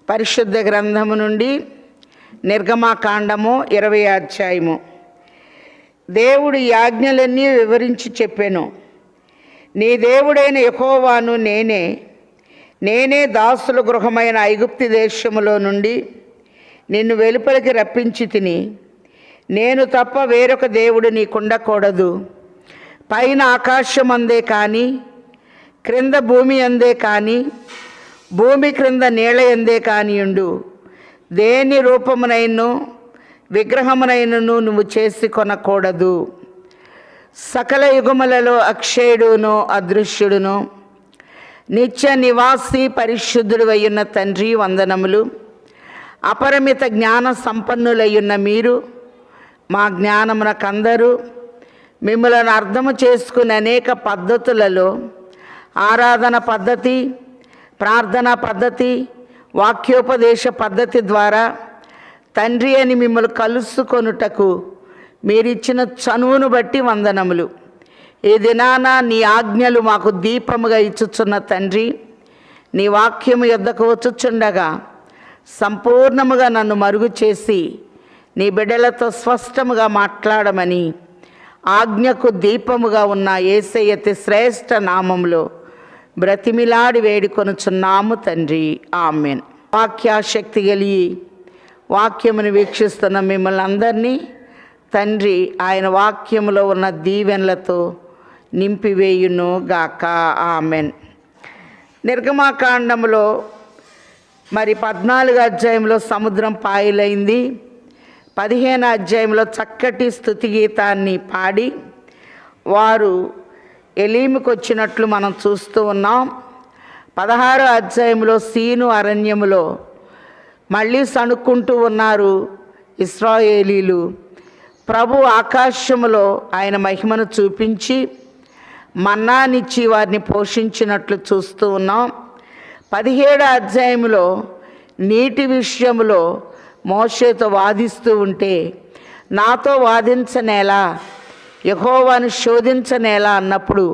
పరిశుద్ధ గ్రంథము నుండి నిర్గమాకాండము 20వ అధ్యాయము. దేవుడు ఈ ఆజ్ఞలన్నీ వివరించి చెప్పెను. నీ దేవుడైన యెహోవాను నేనే దాసుల గృహమైన ఐగుప్తు దేశములో నుండి నిన్ను వెలుపలికి రప్పించి తిని, నేను తప్ప వేరొక దేవుడు నీకుండకూడదు. పైన ఆకాశం అందే కానీ, క్రింద భూమి అందే కానీ, భూమి క్రింద నీళ్ళ ఎందే కానియుండు దేని రూపమునైను విగ్రహమునైనను నువ్వు చేసి కొనకూడదు. సకల యుగములలో అక్షయుడును అదృశ్యుడును నిత్య నివాసి పరిశుద్ధుడు అయ్యున్న తండ్రి వందనములు. అపరిమిత జ్ఞాన సంపన్నులయ్యున్న మీరు మా జ్ఞానమునకందరూ మిమ్మల్ని అర్థము చేసుకునే అనేక పద్ధతులలో ఆరాధన పద్ధతి, ప్రార్థనా పద్ధతి, వాక్యోపదేశ పద్ధతి ద్వారా తండ్రి అని మిమ్మల్ని కలుసుకొనుటకు మీరిచ్చిన చనువును బట్టి వందనములు. ఈ దినాన నీ ఆజ్ఞలు మాకు దీపముగా ఇచ్చుచున్న తండ్రి, నీ వాక్యము యొద్దకు వచ్చుచుండగా సంపూర్ణముగా నన్ను మరుగు చేసి నీ బిడ్డలతో స్పష్టముగా మాట్లాడమని ఆజ్ఞకు దీపముగా ఉన్న యేసయ్య అతి శ్రేష్ఠ నామములో బ్రతిమిలాడి వేడుకొనుచున్నాము తండ్రి, ఆమెన్. వాక్యాశక్తి కలిగి వాక్యమును వీక్షిస్తున్న మిమ్మల్ని అందరినీ తండ్రి ఆయన వాక్యములో ఉన్న దీవెనలతో నింపివేయును గాక, ఆమెన్. నిర్గమాకాండములో 14 అధ్యాయంలో సముద్రం పాయలైంది. 15 అధ్యాయంలో చక్కటి స్తుతి గీతాన్ని పాడి వారు ఎలీముకు వచ్చినట్లు మనం చూస్తూ ఉన్నాం. 16 అధ్యాయంలో సీను అరణ్యములో మళ్ళీ సణుక్కుంటూ ఉన్నారు ఇశ్రాయేలీలు. ప్రభు ఆకాశములో ఆయన మహిమను చూపించి మన్నానిచ్చి వారిని పోషించినట్లు చూస్తూ ఉన్నాం. 17 అధ్యాయంలో నీటి విషయంలో మోషేతో వాదిస్తూ ఉంటే నాతో వాదించనేలా, యెహోవాను శోధించనేలా అన్నప్పుడు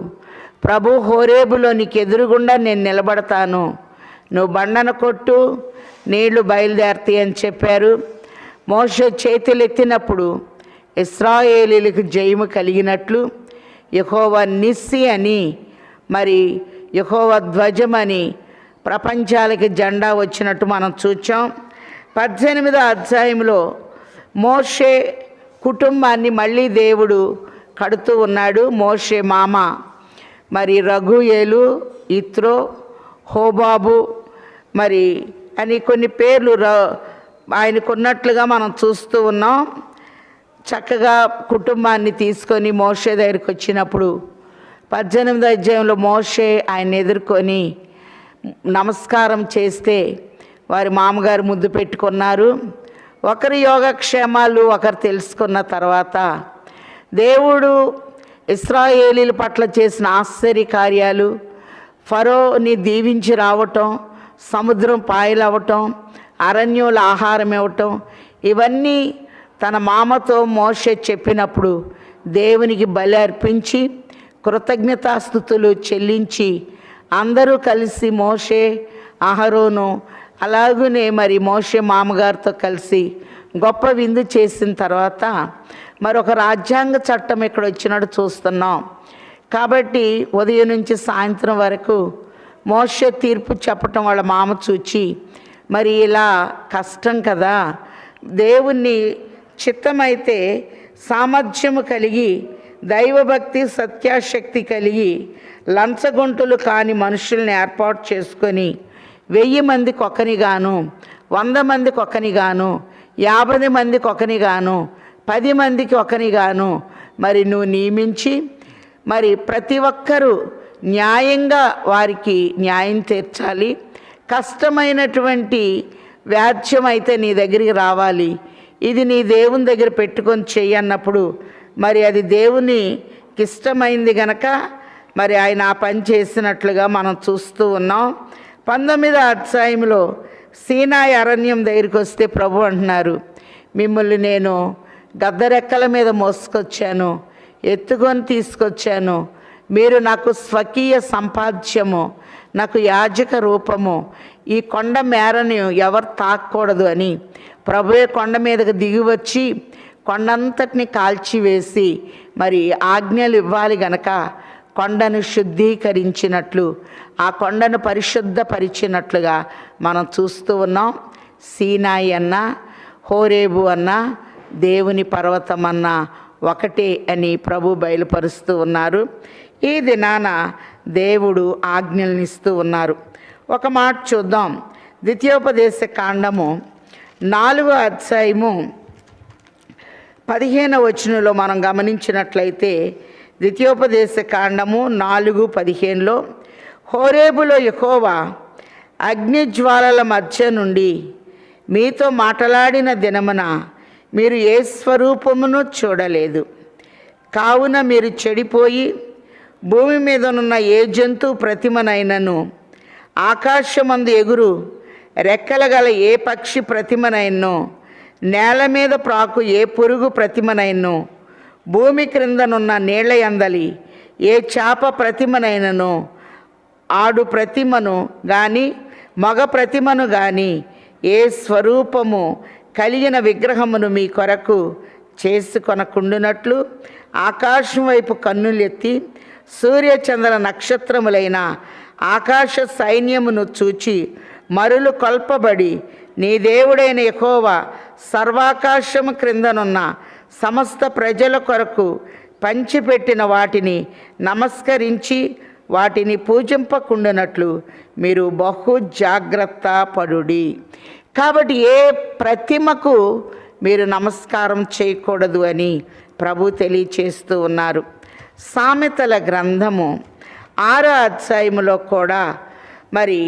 ప్రభు హోరేబులో నీకు ఎదురుగుండా నేను నిలబడతాను, నువ్వు బండను కొట్టు, నీళ్లు బయలుదేరుతాయి అని చెప్పారు. మోషే చేతులు ఎత్తినప్పుడు ఇశ్రాయేలీలకు జయము కలిగినట్లు యెహోవా నిస్సి అని, మరి యెహోవా ధ్వజమని ప్రపంచాలకి జెండా వచ్చినట్టు మనం చూచాం. 18వ అధ్యాయంలో మోషే కుటుంబాన్ని మళ్ళీ దేవుడు కడుతూ ఉన్నాడు. మోషే మామ మరి రఘుయేలు, ఇత్రో, హోబాబు మరి అని కొన్ని పేర్లు ఆయనకున్నట్లుగా మనం చూస్తూ ఉన్నాం. చక్కగా కుటుంబాన్ని తీసుకొని మోషే దగ్గరికి వచ్చినప్పుడు 18వ అధ్యాయంలో మోషే ఆయన ఎదుర్కొని నమస్కారం చేస్తే వారి మామగారు ముద్దు పెట్టుకున్నారు. ఒకరి యోగక్షేమాలు ఒకరు తెలుసుకున్న తర్వాత దేవుడు ఇశ్రాయేలీల పట్ల చేసిన ఆశ్చర్య కార్యాలు, ఫరోని దీవించి రావటం, సముద్రం పాయలవ్వటం, అరణ్యంలో ఆహారం ఇవ్వటం, ఇవన్నీ తన మామతో మోషే చెప్పినప్పుడు దేవునికి బలి అర్పించి కృతజ్ఞతాస్తుతులు చెల్లించి అందరూ కలిసి మోషే, అహరోను అలాగనే మరి మోషే మామగారితో కలిసి గొప్ప విందు చేసిన తర్వాత మరొక రాజ్యాంగ చట్టం ఇక్కడ వచ్చినట్టు చూస్తున్నాం. కాబట్టి ఉదయం నుంచి సాయంత్రం వరకు మోషే తీర్పు చెప్పటం వాళ్ళ మామ చూచి, మరి ఇలా కష్టం కదా, దేవుణ్ణి చిత్తమైతే సామర్థ్యము కలిగి దైవభక్తి సత్యాశక్తి కలిగి లంచగొంటులు కాని మనుషుల్ని ఏర్పాటు చేసుకొని 1000 మందికి ఒకనిగాను, 100 మందికి ఒకనిగాను, 50 మందికి ఒకనిగాను, 10 మందికి ఒకనిగాను మరి నువ్వు నియమించి మరి ప్రతి ఒక్కరూ న్యాయంగా వారికి న్యాయం తీర్చాలి. కష్టమైనటువంటి వ్యాజ్యం అయితే నీ దగ్గరికి రావాలి, ఇది నీ దేవుని దగ్గర పెట్టుకొని చెయ్యన్నప్పుడు మరి అది దేవునికి ఇష్టమైంది గనక మరి ఆయన ఆ పని చేసినట్లుగా మనం చూస్తూ ఉన్నాం. 19వ అధ్యాయంలో సీనాయి అరణ్యం దగ్గరికి వస్తే ప్రభు అంటున్నారు, మిమ్మల్ని నేను గద్దరెక్కల మీద మోసుకొచ్చాను, ఎత్తుకొని తీసుకొచ్చాను, మీరు నాకు స్వకీయ సంపాద్యము, నాకు యాజక రూపము, ఈ కొండ మేరని ఎవరు తాకూడదు అని ప్రభువే కొండ మీదకు దిగి వచ్చి కొండంతటిని కాల్చివేసి మరి ఆజ్ఞలు ఇవ్వాలి గనక కొండను శుద్ధీకరించినట్లు, ఆ కొండను పరిశుద్ధపరిచినట్లుగా మనం చూస్తూ ఉన్నాం. సీనాయి అన్న, హోరేబు అన్న, దేవుని పర్వతం అన్న ఒకటే అని ప్రభు బయలుపరుస్తూ ఉన్నారు. ఈ దినాన దేవుడు ఆజ్ఞలను ఇస్తూ ఉన్నారు. ఒక మాట చూద్దాం. ద్వితీయోపదేశ కాండము 4వ అధ్యాయము 15వ వచనంలో మనం గమనించినట్లయితే, ద్వితీయోపదేశ కాండము 4:15లో, హోరేబులో యెహోవా అగ్నిజ్వాలల మధ్య నుండి మీతో మాట్లాడిన దినమున మీరు ఏ స్వరూపమును చూడలేదు. కావున మీరు చెడిపోయి భూమి మీదనున్న ఏ జంతు ప్రతిమనైనను, ఆకాశమందు ఎగురు రెక్కల గల ఏ పక్షి ప్రతిమనైనను, నేల మీద ప్రాకు ఏ పురుగు ప్రతిమనైనను, భూమి క్రిందనున్న నీళ్ల యందలి ఏ చేప ప్రతిమనైనను, ఆడు ప్రతిమను గాని మగ ప్రతిమను గాని ఏ స్వరూపము కలిగిన విగ్రహమును మీ కొరకు చేసుకొనకుండునట్లు ఆకాశం వైపు కన్నులెత్తి సూర్యచంద్ర నక్షత్రములైన ఆకాశ సైన్యమును చూచి మరులు కొల్పబడి నీ దేవుడైన యెహోవా సర్వాకాశము క్రిందనున్న సమస్త ప్రజల కొరకు పంచిపెట్టిన వాటిని నమస్కరించి వాటిని పూజింపకుండునట్లు మీరు బహు జాగ్రత్త పడుడి. కాబట్టి ఏ ప్రతిమకు మీరు నమస్కారం చేయకూడదు అని ప్రభు తెలియచేస్తూ ఉన్నారు. సామెతల గ్రంథము 6వ అధ్యాయములో కూడా మరి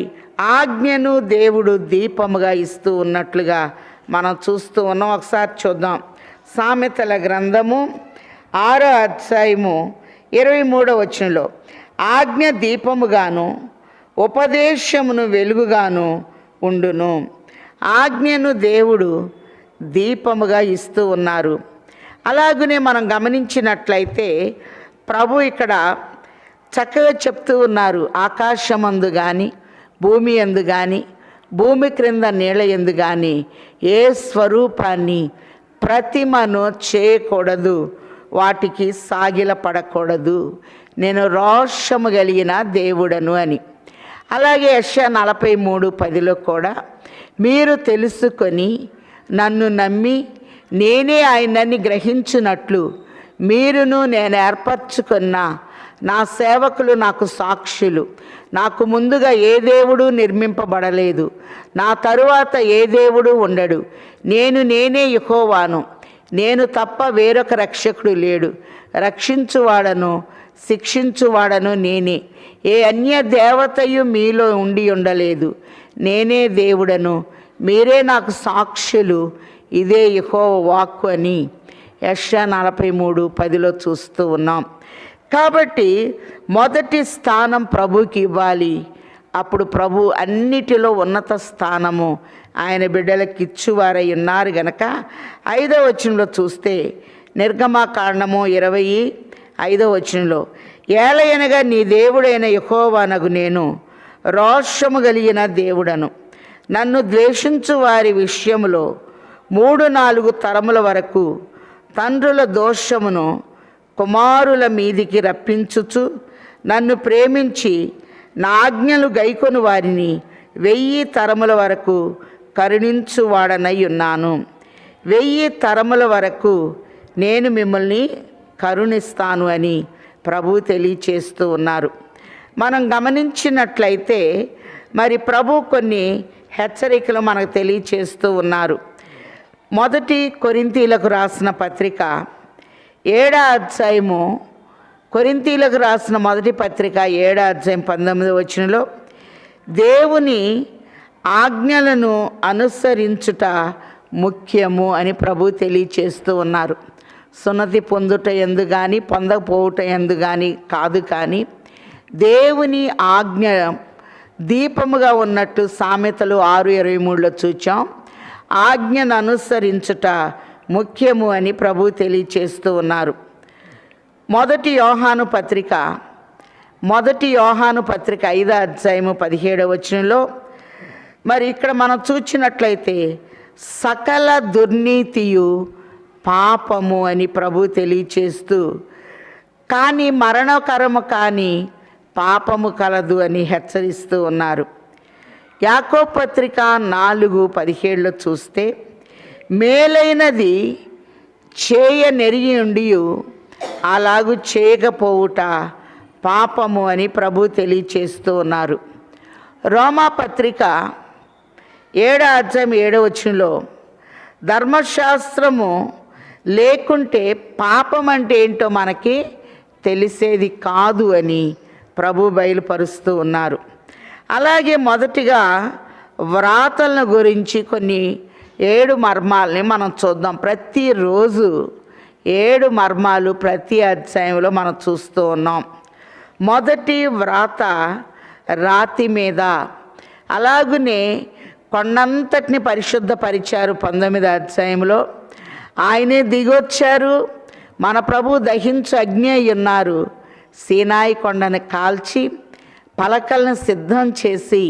ఆజ్ఞను దేవుడు దీపముగా ఇస్తూ ఉన్నట్లుగా మనం చూస్తూ ఉన్నాం. ఒకసారి చూద్దాం. సామెతల గ్రంథము 6వ అధ్యాయము 23వ వచనంలో, ఆజ్ఞ దీపముగాను ఉపదేశమును వెలుగుగాను ఉండును. ఆజ్ఞను దేవుడు దీపముగా ఇస్తూ ఉన్నారు. అలాగనే మనం గమనించినట్లయితే ప్రభు ఇక్కడ చక్కగా చెప్తూ ఉన్నారు. ఆకాశమందు కానీ భూమి యందు కానీ భూమి క్రింద నీళ్ళ యందు కానీ ఏ స్వరూపాన్ని ప్రతిమను చేయకూడదు, వాటికి సాగిలపడకూడదు, నేను రోషము కలిగిన దేవుడను అని. అలాగే యెషయా 43:10లో కూడా, మీరు తెలుసుకొని నన్ను నమ్మి నేనే ఆయనని గ్రహించినట్లు మీరును నేను ఏర్పరచుకున్న నా సేవకులు నాకు సాక్షులు. నాకు ముందుగా ఏ దేవుడు నిర్మింపబడలేదు, నా తరువాత ఏ దేవుడు ఉండడు. నేనే యెహోవాను, నేను తప్ప వేరొక రక్షకుడు లేడు. రక్షించువాడను శిక్షించువాడను నేనే. ఏ అన్య దేవతయు మీలో ఉండి ఉండలేదు. నేనే దేవుడను, మీరే నాకు సాక్షులు, ఇదే యెహోవా వాక్కు అని యెషయా 43:10లో చూస్తూ ఉన్నాం. కాబట్టి మొదటి స్థానం ప్రభుకి ఇవ్వాలి. అప్పుడు ప్రభు అన్నిటిలో ఉన్నత స్థానము ఆయన బిడ్డలకు ఇచ్చువారై ఉన్నారు గనక 5వ వచనంలో చూస్తే, నిర్గమకాండము 25వ వచనంలో, ఏలయనగా నీ దేవుడైన యెహోవానగు నేను రోషము కలిగిన దేవుడను. నన్ను ద్వేషించు వారి విషయములో 3-4 తరముల వరకు తండ్రుల దోషమును కుమారుల మీదికి రప్పించుచు, నన్ను ప్రేమించి నా ఆజ్ఞలు గైకొని వారిని 1000 తరముల వరకు కరుణించువాడనై ఉన్నాను. 1000 తరముల వరకు నేను మిమ్మల్ని కరుణిస్తాను అని ప్రభు తెలియచేస్తూ ఉన్నారు. మనం గమనించినట్లయితే మరి ప్రభు కొన్ని హెచ్చరికలు మనకు తెలియచేస్తూ ఉన్నారు. 1 కొరింథీలకు రాసిన పత్రిక 7వ అధ్యాయము, కొరింథీలకు రాసిన మొదటి పత్రిక 7వ అధ్యాయం 19వ వచనంలో, దేవుని ఆజ్ఞలను అనుసరించుట ముఖ్యము అని ప్రభు తెలియచేస్తూ ఉన్నారు. సున్నతి పొందుట ఎందు కానీ పొందకపోవుట ఎందు కానీ కాదు, కానీ దేవుని ఆజ్ఞ దీపముగా ఉన్నట్టు సామెతలు 6:23లో చూచాం. ఆజ్ఞను అనుసరించుట ముఖ్యము అని ప్రభు తెలియచేస్తూ ఉన్నారు. 1 యోహాను పత్రిక 5వ అధ్యాయము 17వ వచనంలో, మరి ఇక్కడ మనం చూచినట్లయితే సకల దుర్నీతియు పాపము అని ప్రభు తెలియచేస్తూ, కానీ మరణకరము కానీ పాపము కలదు అని హెచ్చరిస్తూ ఉన్నారు. యాకోబు పత్రిక 4:17 చూస్తే, మేలైనది చేయనెరిగి ఉండి అలాగూ చేయకపోవుట పాపము అని ప్రభు తెలియచేస్తూ ఉన్నారు. రోమా పత్రిక 7:7 ధర్మశాస్త్రము లేకుంటే పాపం అంటే ఏంటో మనకి తెలిసేది కాదు అని ప్రభు బయలుపరుస్తూ ఉన్నారు. అలాగే మొదటిగా వ్రాతలను గురించి కొన్ని 7 మర్మాలని మనం చూద్దాం. ప్రతిరోజు 7 మర్మాలు ప్రతి అధ్యాయంలో మనం చూస్తూ ఉన్నాం. మొదటి వ్రాత రాతి మీద, అలాగునే కొండంతటిని పరిశుద్ధపరిచారు 19వ అధ్యాయంలో. ఆయనే దిగొచ్చారు, మన ప్రభు దహించు అగ్ని అయి ఉన్నారు. సీనాయి కొండను కాల్చి పలకలను సిద్ధం చేసి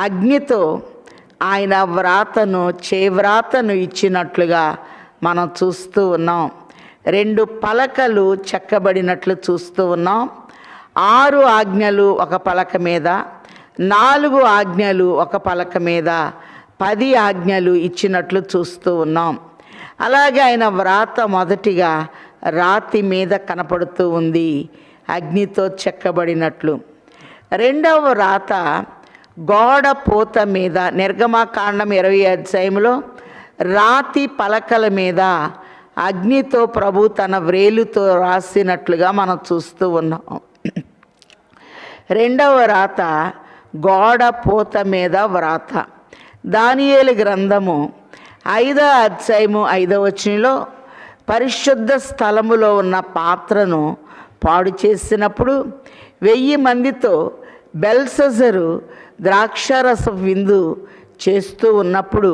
అగ్నితో ఆయన చేవ్రాతను ఇచ్చినట్లుగా మనం చూస్తూ ఉన్నాం. 2 పలకలు చెక్కబడినట్లు చూస్తూ ఉన్నాం. 6 ఆజ్ఞలు ఒక పలక మీద, 4 ఆజ్ఞలు ఒక పలక మీద, 10 ఆజ్ఞలు ఇచ్చినట్లు చూస్తూ ఉన్నాం. అలాగే ఆయన వ్రాత మొదటిగా రాతి మీద కనపడుతూ ఉంది, అగ్నితో చెక్కబడినట్లు. రెండవ వ్రాత గోడ పూత మీద, నిర్గమకాండం 20వ అధ్యాయంలో రాతి పలకల మీద అగ్నితో ప్రభు తన వ్రేలుతో రాసినట్లుగా మనం చూస్తూ ఉన్నాం. రెండవ వ్రాత గోడ పూత మీద వ్రాత. దానియేలు గ్రంథము 5వ అధ్యాయము 5వ వచనంలో పరిశుద్ధ స్థలములో ఉన్న పాత్రను పాడు చేసినప్పుడు 1000 మందితో బెల్షస్సరు ద్రాక్షారస విందు చేస్తూ ఉన్నప్పుడు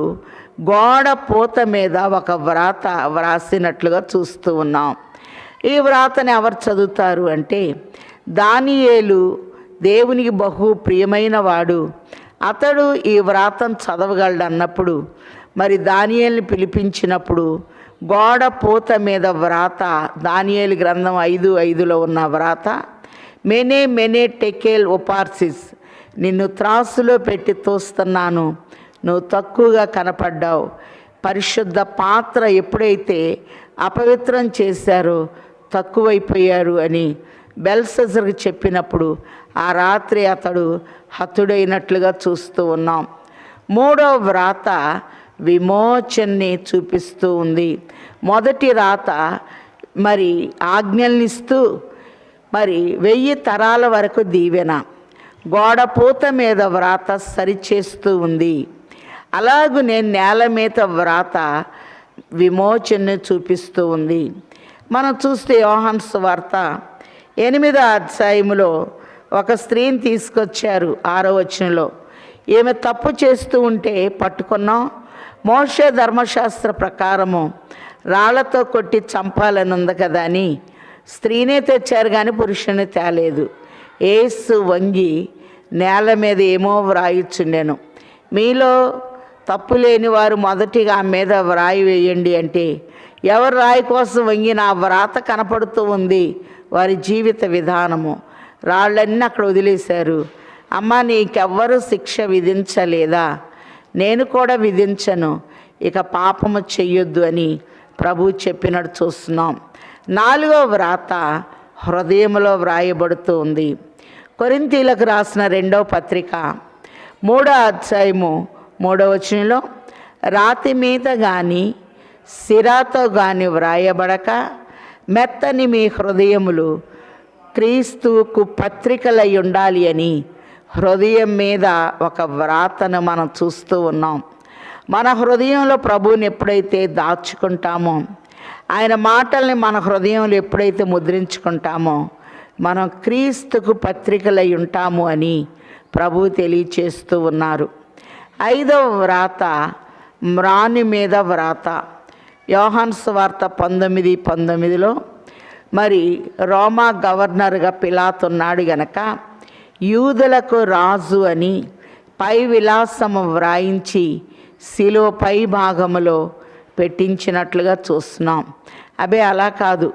గోడ పూత మీద ఒక వ్రాత వ్రాసినట్లుగా చూస్తూ ఉన్నాం. ఈ వ్రాతని ఎవరు చదువుతారు అంటే, దానియేలు దేవునికి బహు ప్రియమైన వాడు, అతడు ఈ వ్రాతను చదవగలడు అన్నప్పుడు, మరి దానియేలుని పిలిపించినప్పుడు గోడ పూత మీద వ్రాత, దానియేలు గ్రంథం 5:5 ఉన్న వ్రాత, మెనే టెకేల్ ఉపార్సిస్, నిన్ను త్రాసులో పెట్టి తోస్తున్నాను, నువ్వు తక్కువగా కనపడ్డావు. పరిశుద్ధ పాత్ర ఎప్పుడైతే అపవిత్రం చేశారో తక్కువైపోయారు అని బెల్షస్సరుకు చెప్పినప్పుడు ఆ రాత్రి అతడు హతుడైనట్లుగా చూస్తూ ఉన్నాం. 3వ వ్రాత విమోచనని చూపిస్తూ ఉంది. మొదటి రాత మరి ఆజ్ఞల్నిస్తూ మరి 1000 తరాల వరకు దీవెన, గోడ పూత మీద వ్రాత సరిచేస్తూ ఉంది. అలాగునే నేల మీద వ్రాత విమోచనని చూపిస్తూ ఉంది. మనం చూస్తే యోహాను సువార్త 8వ అధ్యాయములో ఒక స్త్రీని తీసుకొచ్చారు 6వ వచనంలో. ఈమె తప్పు చేస్తూ ఉంటే పట్టుకున్నాం. మోషే ధర్మశాస్త్ర ప్రకారము రాళ్లతో కొట్టి చంపాలని ఉంది కదా అని స్త్రీనే తెచ్చారు కానీ పురుషుని తేలేదు. యేసు వంగి నేల మీద ఏమో వ్రాయిచుండెను. మీలో తప్పు లేని వారు మొదటిగా ఆ మీద వ్రాయి వేయండి అంటే, ఎవరు రాయి కోసం వంగిన ఆ వ్రాత కనపడుతూ ఉంది వారి జీవిత విధానము. రాళ్ళన్నీ అక్కడ వదిలేశారు. అమ్మ, నీకెవ్వరూ శిక్ష విధించలేదా? నేను కూడా విధించను, ఇక పాపము చెయ్యొద్దు అని ప్రభు చెప్పినట్టు చూస్తున్నాం. 4వ వ్రాత హృదయంలో వ్రాయబడుతూ ఉంది. కొరింథీలకు రాసిన 2వ పత్రిక 3వ అధ్యాయము 3వ వచనంలో, రాతి మీద కానీ సిరాతో కానీ వ్రాయబడక మెత్తని మీ హృదయములు క్రీస్తుకు పత్రికలై ఉండాలి అని హృదయం మీద ఒక వ్రాతను మనం చూస్తూ ఉన్నాం. మన హృదయంలో ప్రభువుని ఎప్పుడైతే దాచుకుంటామో, ఆయన మాటల్ని మన హృదయంలో ఎప్పుడైతే ముద్రించుకుంటామో, మనం క్రీస్తుకు పత్రికలై ఉంటాము అని ప్రభు తెలియచేస్తూ ఉన్నారు. 5వ వ్రాత మ్రాని మీద వ్రాత. యోహాను సువార్త 19:19 మరి రోమా గవర్నర్గా పిలాతు ఉన్నాడు గనక యూదులకు రాజు అని పై విలాసము వ్రాయించి శిలువ పై భాగములో పెట్టించినట్లుగా చూస్తున్నాం. అలా కాదు,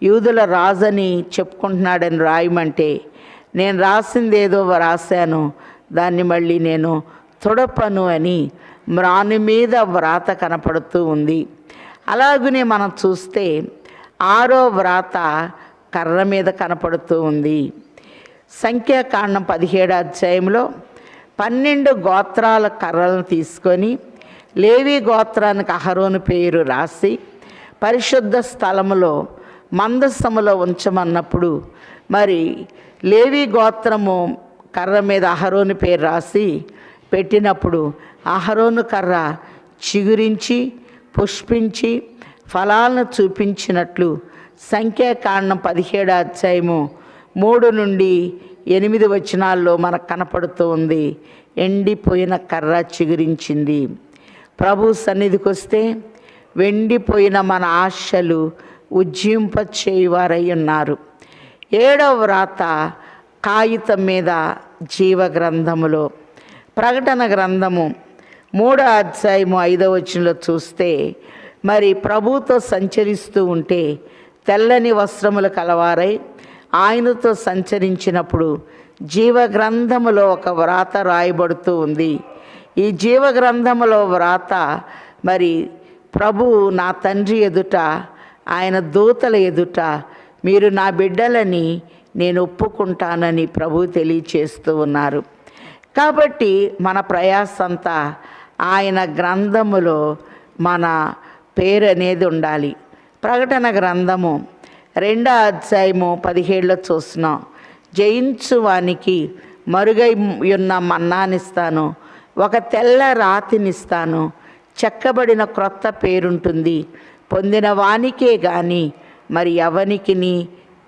యూదుల రాజని చెప్పుకుంటున్నాడని రాయమంటే నేను రాసింది ఏదో రాశాను, దాన్ని మళ్ళీ నేను తుడపను అని మ్రాను మీద వ్రాత కనపడుతూ ఉంది. అలాగనే మనం చూస్తే 6వ వ్రాత కర్ర మీద కనపడుతూ ఉంది. సంఖ్యాకాండం 17వ అధ్యాయంలో 12 గోత్రాల కర్రలను తీసుకొని లేవి గోత్రానికి అహరోను పేరు రాసి పరిశుద్ధ స్థలములో మందసములో ఉంచమన్నప్పుడు మరి లేవి గోత్రము కర్ర మీద అహరోను పేరు రాసి పెట్టినప్పుడు అహరోను కర్ర చిగురించి పుష్పించి ఫలాలను చూపించినట్లు సంఖ్యాకాండం 17వ అధ్యాయము 3 నుండి 8 వచనాల్లో మనకు కనపడుతూ ఉంది. ఎండిపోయిన కర్ర చిగురించింది. ప్రభు సన్నిధికి వస్తే వెండిపోయిన మన ఆశలు ఉజ్జింపచేయువారై ఉన్నారు. 7వ వ్రాత కాగితం మీద జీవ గ్రంథములో ప్రకటన గ్రంథము 3వ అధ్యాయము 5వ వచనంలో చూస్తే మరి ప్రభుతో సంచరిస్తూ ఉంటే తెల్లని వస్త్రములు కలవారై ఆయనతో సంచరించినప్పుడు జీవ గ్రంథములో ఒక వ్రాత రాయబడుతూ ఉంది. ఈ జీవ గ్రంథములో వ్రాత మరి ప్రభు నా తండ్రి ఎదుట ఆయన దూతల ఎదుట మీరు నా బిడ్డలని నేను ఒప్పుకుంటానని ప్రభు తెలియచేస్తూ ఉన్నారు. కాబట్టి మన ప్రయాసంతా ఆయన గ్రంథములో మన పేరు అనేది ఉండాలి. ప్రకటన గ్రంథము 2వ అధ్యాయము 17లో చూస్తున్నాం. జయించు వానికి మరుగై ఉన్న మన్నానిస్తాను, ఒక తెల్ల రాతినిస్తాను, చెక్కబడిన క్రొత్త పేరుంటుంది, పొందిన వానికే కానీ మరి ఎవనికి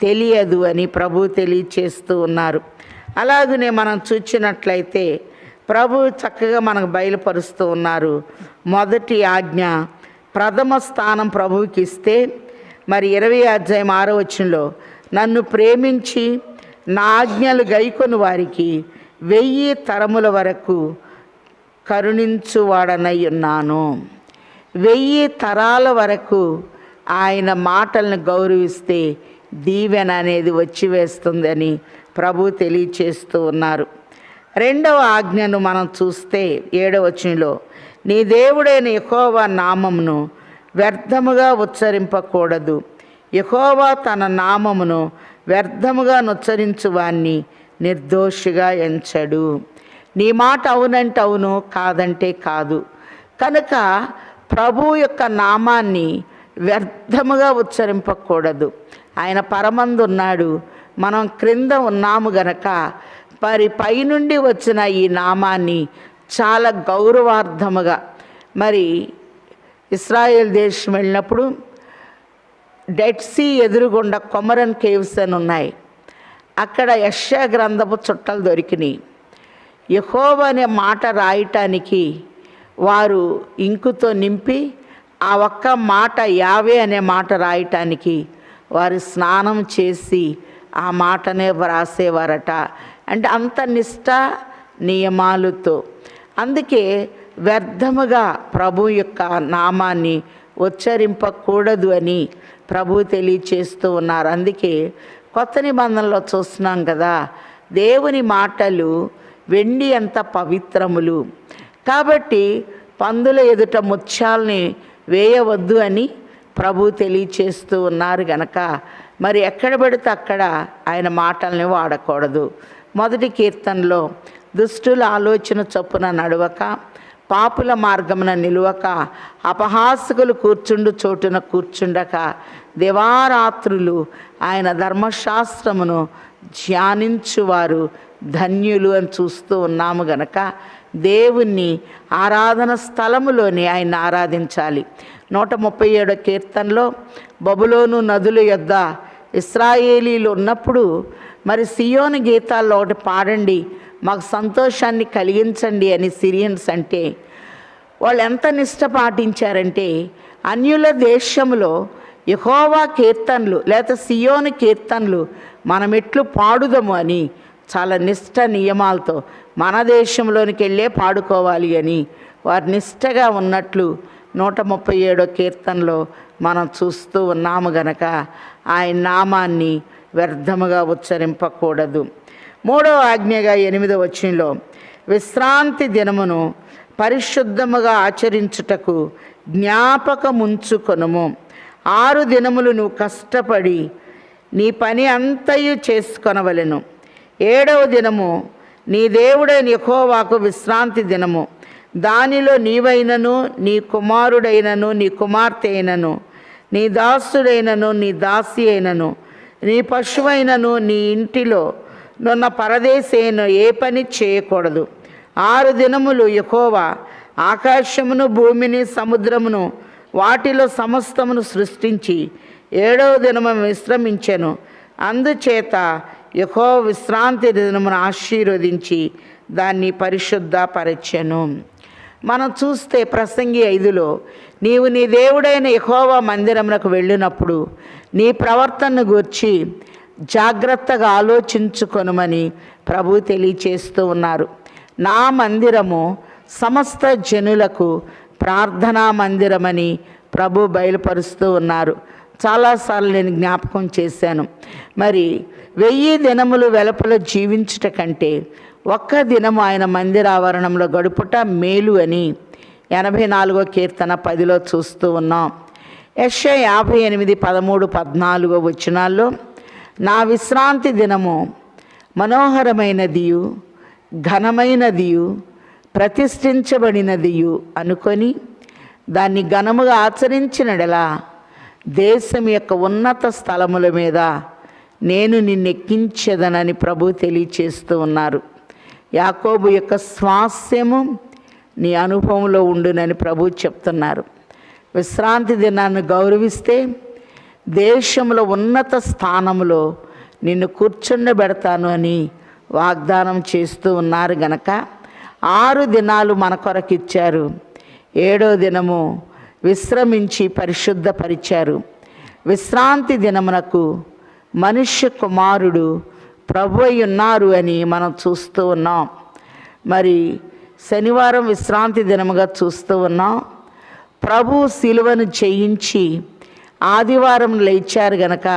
తెలియదు అని ప్రభు తెలియచేస్తూ ఉన్నారు. అలాగనే మనం చూచినట్లయితే ప్రభు చక్కగా మనకు బయలుపరుస్తూ ఉన్నారు. మొదటి ఆజ్ఞ ప్రథమ స్థానం ప్రభువుకి ఇస్తే మరి 20వ అధ్యాయం 6వ వచనంలో నన్ను ప్రేమించి నా ఆజ్ఞలు గైకొని వారికి 1000 తరముల వరకు కరుణించువాడనై ఉన్నాను. 1000 తరాల వరకు ఆయన మాటలను గౌరవిస్తే దీవెన అనేది వచ్చి వేస్తుందని ప్రభు తెలియచేస్తూ ఉన్నారు. 2వ ఆజ్ఞను మనం చూస్తే 7వ వచనంలో నీ దేవుడైన యెహోవా నామమును వ్యర్థముగా ఉచ్చరింపకూడదు, యెహోవా తన నామమును వ్యర్థముగా నుచ్చరించు వాణ్ణి నిర్దోషిగా ఎంచడు. నీ మాట అవునంటే అవును, కాదంటే కాదు. కనుక ప్రభు యొక్క నామాన్ని వ్యర్థముగా ఉచ్చరింపకూడదు. ఆయన పరమందు ఉన్నాడు, మనం క్రింద ఉన్నాము గనక మరి పైనుండి వచ్చిన ఈ నామాన్ని చాలా గౌరవార్థముగా మరి ఇస్రాయేల్ దేశం వెళ్ళినప్పుడు డెడ్ సీ ఎదురుగుండా కొమరన్ కేవ్స్ అని ఉన్నాయి. అక్కడ యెషయా గ్రంథపు చుట్టలు దొరికినాయి. యెహోవా అనే మాట రాయటానికి వారు ఇంకుతో నింపి ఆ ఒక్క మాట యావే అనే మాట రాయటానికి వారు స్నానం చేసి ఆ మాటనే వ్రాసేవారట. అంటే అంత నిష్ఠ నియమాలతో. అందుకే వ్యర్థముగా ప్రభు యొక్క నామాన్ని ఉచ్చరింపకూడదు అని ప్రభు తెలియచేస్తూ ఉన్నారు. అందుకే కొత్త నిబంధనలో చూస్తున్నాం కదా, దేవుని మాటలు వెండి అంత పవిత్రములు. కాబట్టి పందుల ఎదుట ముత్యాలని వేయవద్దు అని ప్రభు తెలియచేస్తూ ఉన్నారు గనక మరి ఎక్కడ పడితే అక్కడ ఆయన మాటల్ని వాడకూడదు. మొదటి కీర్తనలో దుష్టుల ఆలోచన చొప్పున నడవక, పాపుల మార్గమున నిలువక, అపహాసకులు కూర్చుండు చోటున కూర్చుండక, దివారాత్రులు ఆయన ధర్మశాస్త్రమును ధ్యానించువారు ధన్యులు అని చూస్తూ ఉన్నాము గనక దేవుణ్ణి ఆరాధన స్థలములోనే ఆయన ఆరాధించాలి. 137వ కీర్తనలో బబులోను నదుల యొద్ద ఇశ్రాయేలీలు ఉన్నప్పుడు మరి సియోను గీతాల్లో ఒకటి పాడండి, మాకు సంతోషాన్ని కలిగించండి అని సిరియన్స్ అంటే వాళ్ళు ఎంత నిష్ట పాటించారంటే అన్యుల దేశంలో యెహోవా కీర్తనలు లేక సియోను కీర్తనలు మనం ఎట్లు పాడుదము అని చాలా నిష్ట నియమాలతో మన దేశంలోనికి వెళ్ళే పాడుకోవాలి అని వారు నిష్టగా ఉన్నట్లు 137వ కీర్తనలో మనం చూస్తూ ఉన్నాము గనక ఆయన నామాన్ని వ్యర్థముగా ఉచ్చరింపకూడదు. 3వ ఆజ్ఞగా 8వ వచనంలో విశ్రాంతి దినమును పరిశుద్ధముగా ఆచరించుటకు జ్ఞాపకముంచుకొనుము. 6 దినములు నువ్వు కష్టపడి నీ పని అంతయు చేసుకొనవలెను. 7వ దినము నీ దేవుడైన యెహోవాకు విశ్రాంతి దినము. దానిలో నీవైనను నీ కుమారుడైనను నీ కుమార్తె అయినను నీ దాసుడైనను నీ దాసి అయినను నీ పశువైనను నీ ఇంటిలో నున్న పరదేశైన ఏ పని చేయకూడదు. 6 దినములు యెహోవా ఆకాశమును భూమిని సముద్రమును వాటిలో సమస్తమును సృష్టించి 7వ దినము విశ్రమించెను. అందుచేత యెహోవా విశ్రాంతి దినమును ఆశీర్వదించి దాన్ని పరిశుద్ధపరచెను. మనం చూస్తే ప్రసంగి 5లో నీవు నీ దేవుడైన యెహోవా మందిరమునకు వెళ్ళినప్పుడు నీ ప్రవర్తనను గూర్చి జాగ్రత్తగా ఆలోచించుకొనుమని ప్రభు తెలియచేస్తూ ఉన్నారు. నా మందిరము సమస్త జనులకు ప్రార్థనా మందిరమని ప్రభు బయలుపరుస్తూ ఉన్నారు. చాలాసార్లు నేను జ్ఞాపకం చేశాను. మరి 1000 దినములు వెలుపల జీవించుట కంటే ఒక్క దినము ఆయన మందిరావరణంలో గడుపుట మేలు అని 84వ కీర్తన 10లో చూస్తూ ఉన్నాం. యెషయా 58, 13, 14 వచనాల్లో నా విశ్రాంతి దినము మనోహరమైనదియు ఘనమైనదియు ప్రతిష్ఠించబడినదియు అనుకొని దాన్ని ఘనముగా ఆచరించినడలా దేశం యొక్క ఉన్నత స్థలముల మీద నేను నిన్నెక్కించెదనని ప్రభు తెలియచేస్తూ ఉన్నారు. యాకోబు యొక్క స్వాస్యము నీ అనుభవంలో ఉండునని ప్రభు చెప్తున్నారు. విశ్రాంతి దినాన్ని గౌరవిస్తే దేశంలో ఉన్నత స్థానంలో నిన్ను కూర్చుండబెడతాను అని వాగ్దానం చేస్తూ ఉన్నారు గనక 6 దినాలు మన కొరకు ఇచ్చారు. 7వ దినము విశ్రమించి పరిశుద్ధపరిచారు. విశ్రాంతి దినమునకు మనుష్య కుమారుడు ప్రభు అయి ఉన్నారు అని మనం చూస్తూ ఉన్నాం. మరి శనివారం విశ్రాంతి దినముగా చూస్తూ ఉన్నాం. ప్రభు శిలువను చేయించి ఆదివారం లేచారు గనక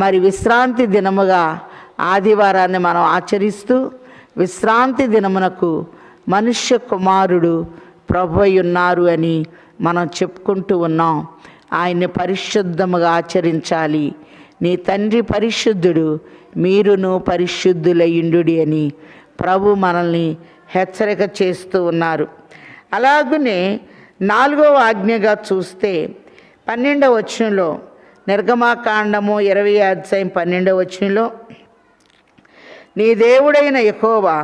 మరి విశ్రాంతి దినముగా ఆదివారాన్ని మనం ఆచరిస్తూ విశ్రాంతి దినమునకు మనుష్య కుమారుడు ప్రభు అయి ఉన్నారు అని మనం చెప్పుకుంటూ ఉన్నాం. ఆయన్ని పరిశుద్ధముగా ఆచరించాలి. నీ తండ్రి పరిశుద్ధుడు, మీరును పరిశుద్ధులయుండుడి అని ప్రభు మనల్ని హెచ్చరిక చేస్తూ ఉన్నారు. అలాగనే 4వ ఆజ్ఞగా చూస్తే 12వ వచనంలో నిర్గమాకాండము 20వ అధ్యాయం 12వ వచనంలో నీ దేవుడైన యెహోవా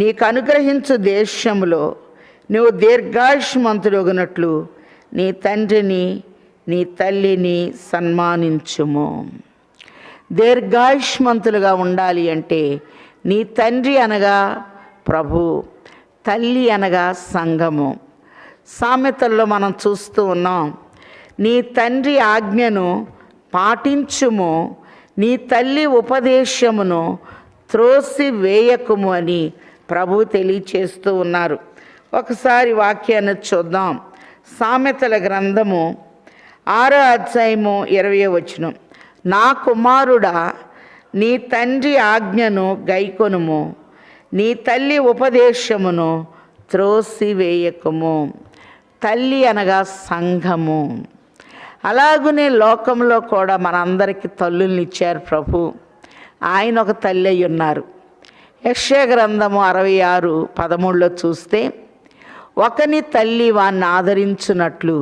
నీకు అనుగ్రహించు దేశములో నువ్వు దీర్ఘాయుష్మంతుడగునట్లు నీ తండ్రిని నీ తల్లిని సన్మానించుము. దీర్ఘాయుష్మంతులుగా ఉండాలి అంటే నీ తండ్రి అనగా ప్రభు, తల్లి అనగా సంఘము. సామెతల్లో మనం చూస్తూ ఉన్నాం, నీ తండ్రి ఆజ్ఞను పాటించుము, నీ తల్లి ఉపదేశమును త్రోసి వేయకుము అని ప్రభు తెలియచేస్తూ ఉన్నారు. ఒకసారి వాక్యాన్ని చూద్దాం. సామెతల గ్రంథము 6వ అధ్యాయము 20వ వచనం. నా కుమారుడా, నీ తండ్రి ఆజ్ఞను గైకొనుము, నీ తల్లి ఉపదేశమును త్రోసివేయకుము. తల్లి అనగా సంఘము. అలాగనే లోకంలో కూడా మనందరికీ తల్లుల్ని ఇచ్చారు ప్రభు. ఆయన ఒక తల్లి అయి ఉన్నారు. యెషయా గ్రంథము 66:13లో చూస్తే ఒకని తల్లి వాణ్ణి ఆదరించున్నట్లు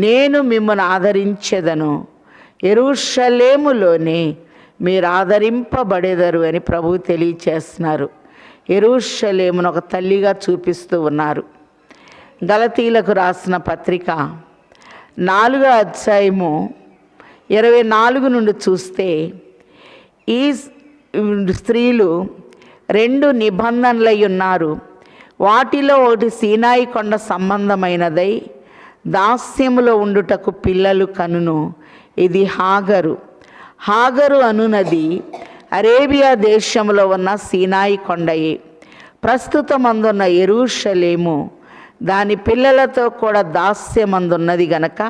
నేను మిమ్మల్ని ఆదరించెదను, యెరూషలేములోనే మీరు ఆదరింపబడేదరు అని ప్రభు తెలియచేస్తున్నారు. యెరూషలేమును ఒక తల్లిగా చూపిస్తూ ఉన్నారు. గలతీలకు రాసిన పత్రిక 4వ అధ్యాయము 24 నుండి చూస్తే ఈ స్త్రీలు 2 నిబంధనలై ఉన్నారు. వాటిలో ఒకటి సీనాయి కొండ సంబంధమైనదై దాస్యములో ఉండుటకు పిల్లలు కనును. ఇది హాగరు. హాగరు అనునది అరేబియా దేశంలో ఉన్న సీనాయి కొండయే. ప్రస్తుతమందున్న యెరూషలేము దాని పిల్లలతో కూడా దాస్యమందున్నది గనక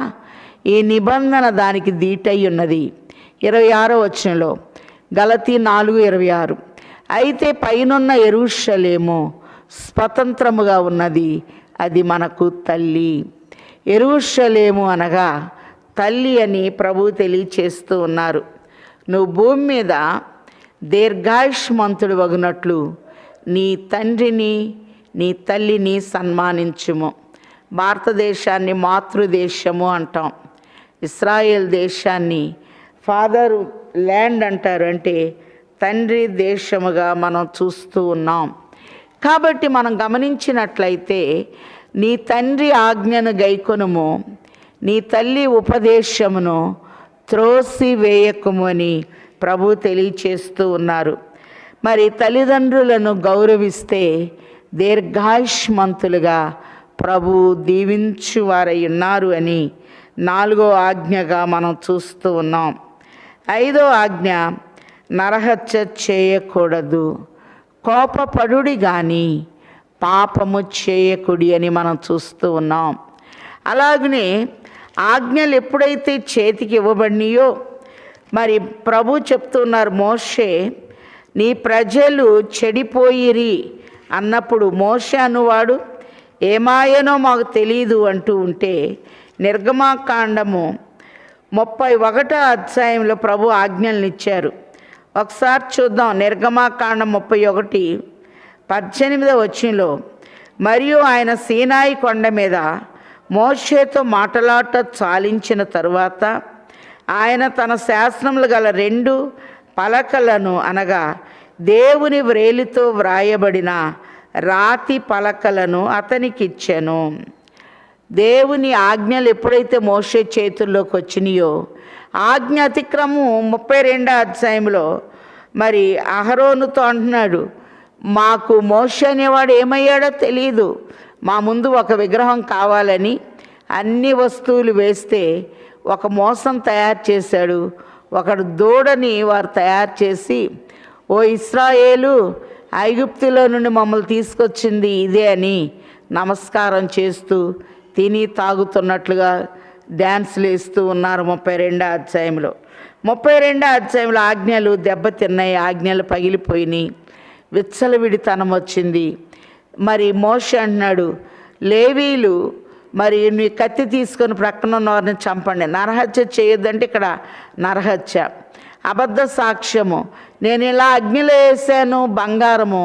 ఈ నిబంధన దానికి దీటై ఉన్నది. 26వ వచనంలో గలతీ 4:26 అయితే పైనున్న యెరూషలేము స్వతంత్రముగా ఉన్నది, అది మనకు తల్లి. యెరూషలేము అనగా తల్లి అని ప్రభువు తెలియచేస్తూ ఉన్నారు. నువ్వు భూమి మీద దీర్ఘాయుష్మంతుడు వగునట్లు నీ తండ్రిని నీ తల్లిని సన్మానించుము. భారతదేశాన్ని మాతృదేశము అంటాం, ఇస్రాయేల్ దేశాన్ని ఫాదర్ ల్యాండ్ అంటారు, అంటే తండ్రి దేశముగా మనం చూస్తూ ఉన్నాం. కాబట్టి మనం గమనించినట్లయితే నీ తండ్రి ఆజ్ఞను గైకొనుము, నీ తల్లి ఉపదేశమును త్రోసివేయకుము అని ప్రభు తెలియచేస్తూ ఉన్నారు. మరి తల్లిదండ్రులను గౌరవిస్తే దీర్ఘాయుష్మంతులుగా ప్రభు దీవించువారై ఉన్నారు అని 4వ ఆజ్ఞగా మనం చూస్తూ ఉన్నాం. 5వ ఆజ్ఞ నరహత్య చేయకూడదు, కోపపడుడి కానీ పాపము చేయకుడి అని మనం చూస్తూ ఉన్నాం. అలాగనే ఆజ్ఞలు ఎప్పుడైతే చేతికి ఇవ్వబడినాయో మరి ప్రభు చెప్తున్నారు, మోషే నీ ప్రజలు చెడిపోయిరి అన్నప్పుడు మోషే అనువాడు ఏమాయనో మాకు తెలియదు అంటూ ఉంటే నిర్గమాకాండము 31వ అధ్యాయంలో ప్రభు ఆజ్ఞలను ఇచ్చారు. ఒకసారి చూద్దాం. నిర్గమాకాండం 31:18వ వచనంలో మరియు ఆయన సీనాయి కొండ మీద మోషేతో మాటలాట చాలించిన తరువాత ఆయన తన శాసనములు గల 2 పలకలను అనగా దేవుని వ్రేలితో వ్రాయబడిన రాతి పలకలను అతనికిచ్చెను. దేవుని ఆజ్ఞలు ఎప్పుడైతే మోషే చేతుల్లోకి వచ్చినాయో ఆజ్ఞ అతిక్రమం 32వ అధ్యాయంలో మరి అహరోనుతో అంటున్నాడు, మాకు మోషే అనేవాడు ఏమయ్యాడో తెలియదు, మా ముందు ఒక విగ్రహం కావాలని అన్ని వస్తువులు వేస్తే ఒక మోసం తయారు చేశాడు. ఒకడు దూడని వారు తయారు చేసి, ఓ ఇశ్రాయేలు, ఐగుప్తులో నుండి మమ్మల్ని తీసుకొచ్చింది ఇదే అని నమస్కారం చేస్తూ తిని తాగుతున్నట్లుగా డ్యాన్స్లు వేస్తూ ఉన్నారు. 32వ అధ్యాయంలో 32వ అధ్యాయంలో ఆజ్ఞలు దెబ్బతిన్నాయి, ఆజ్ఞలు పగిలిపోయినాయి, విచ్చలవిడితనం వచ్చింది. మరి మోషే అంటున్నాడు, లేవీలు మరి నీ కత్తి తీసుకొని ప్రక్కన ఉన్న వారిని చంపండి. నరహత్య చేయొద్దంటే ఇక్కడ నరహత్య. అబద్ధ సాక్ష్యము, నేను ఇలా అగ్నిలో వేసాను బంగారము,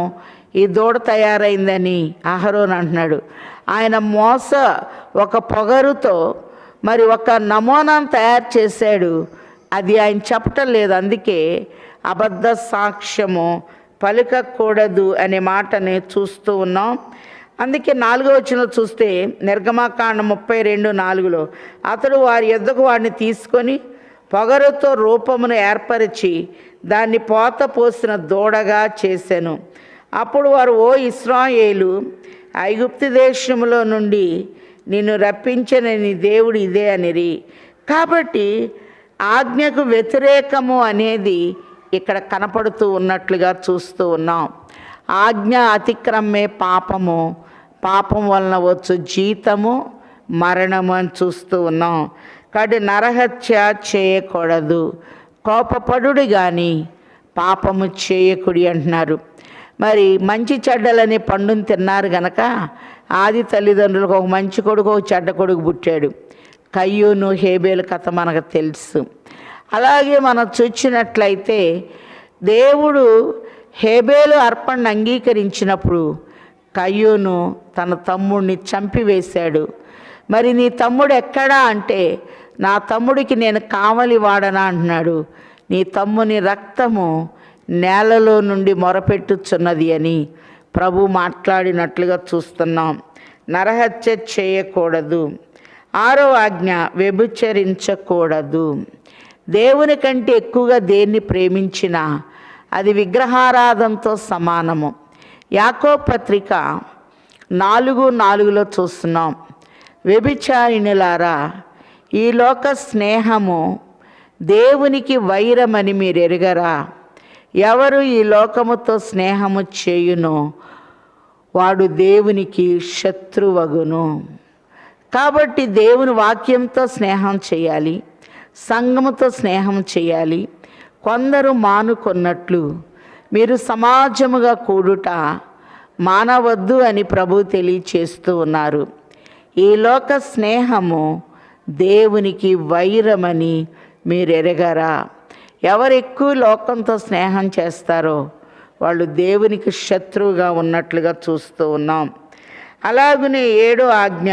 ఈ దూడ తయారైందని అహరోను అంటున్నాడు. ఆయన ఒక పొగరుతో మరి ఒక నమూనాను తయారు చేశాడు, అది ఆయన చెప్పటం లేదు. అందుకే అబద్ధ సాక్ష్యము పలుకకూడదు అనే మాటని చూస్తూ ఉన్నాం. అందుకే 4వ వచనంలో చూస్తే నిర్గమాకాండం 32:4 అతడు వారి యొద్దకు వాడిని తీసుకొని పొగరుతో రూపమును ఏర్పరిచి దాన్ని పోత పోసిన దూడగా చేశాను. అప్పుడు వారు, ఓ ఇశ్రాయేలు, ఐగుప్తు దేశంలో నుండి నిన్ను రప్పించిన నీ దేవుడు ఇదే అనిరి. కాబట్టి ఆజ్ఞకు వ్యతిరేకము అనేది ఇక్కడ కనపడుతూ ఉన్నట్లుగా చూస్తూ ఉన్నాం. ఆజ్ఞ అతిక్రమే పాపము, పాపం వలన వచ్చు జీతము మరణము అని చూస్తూ ఉన్నాం. కాబట్టి నరహత్య చేయకూడదు, కోపపడుడి కానీ పాపము చేయకుడి అంటున్నారు. మరి మంచి చెడ్డలనే పండుని తిన్నారు గనక ఆది తల్లిదండ్రులకు ఒక మంచి కొడుకు ఒక చెడ్డ కొడుకు పుట్టాడు. కయ్యూను హేబేలు కథ మనకు తెలుసు. అలాగే మనం చూసినట్లయితే దేవుడు హేబేలు అర్పణను అంగీకరించినప్పుడు కయ్యూను తన తమ్ముడిని చంపివేశాడు. మరి నీ తమ్ముడు ఎక్కడా అంటే, నా తమ్ముడికి నేను కావలి వాడనా అంటున్నాడు. నీ తమ్ముని రక్తము నేలలో నుండి మొరపెట్టుచున్నది అని ప్రభు మాట్లాడినట్లుగా చూస్తున్నాం. నరహత్య చేయకూడదు. 6వ ఆజ్ఞ వ్యభిచరించకూడదు. దేవుని కంటే ఎక్కువగా దేన్ని ప్రేమించినా అది విగ్రహారాధనతో సమానము. యాకోబు పత్రిక 4:4 చూస్తున్నాం, వ్యభిచారిణులారా, ఈ లోక స్నేహము దేవునికి వైరమని మీరు ఎరుగరా? ఎవరు ఈ లోకముతో స్నేహము చేయునో వాడు దేవునికి శత్రువగును. కాబట్టి దేవుని వాక్యంతో స్నేహం చేయాలి, సంఘముతో స్నేహం చేయాలి. కొందరు మానుకొన్నట్లు మీరు సమాజముగా కూడుట మానవద్దు అని ప్రభు తెలియచేస్తూ ఉన్నారు. ఈ లోక స్నేహము దేవునికి వైరమని మీరు ఎరగరా? ఎవరు ఎక్కువ లోకంతో స్నేహం చేస్తారో వాళ్ళు దేవునికి శత్రువుగా ఉన్నట్లుగా చూస్తూ ఉన్నాం. అలాగనే 7వ ఆజ్ఞ,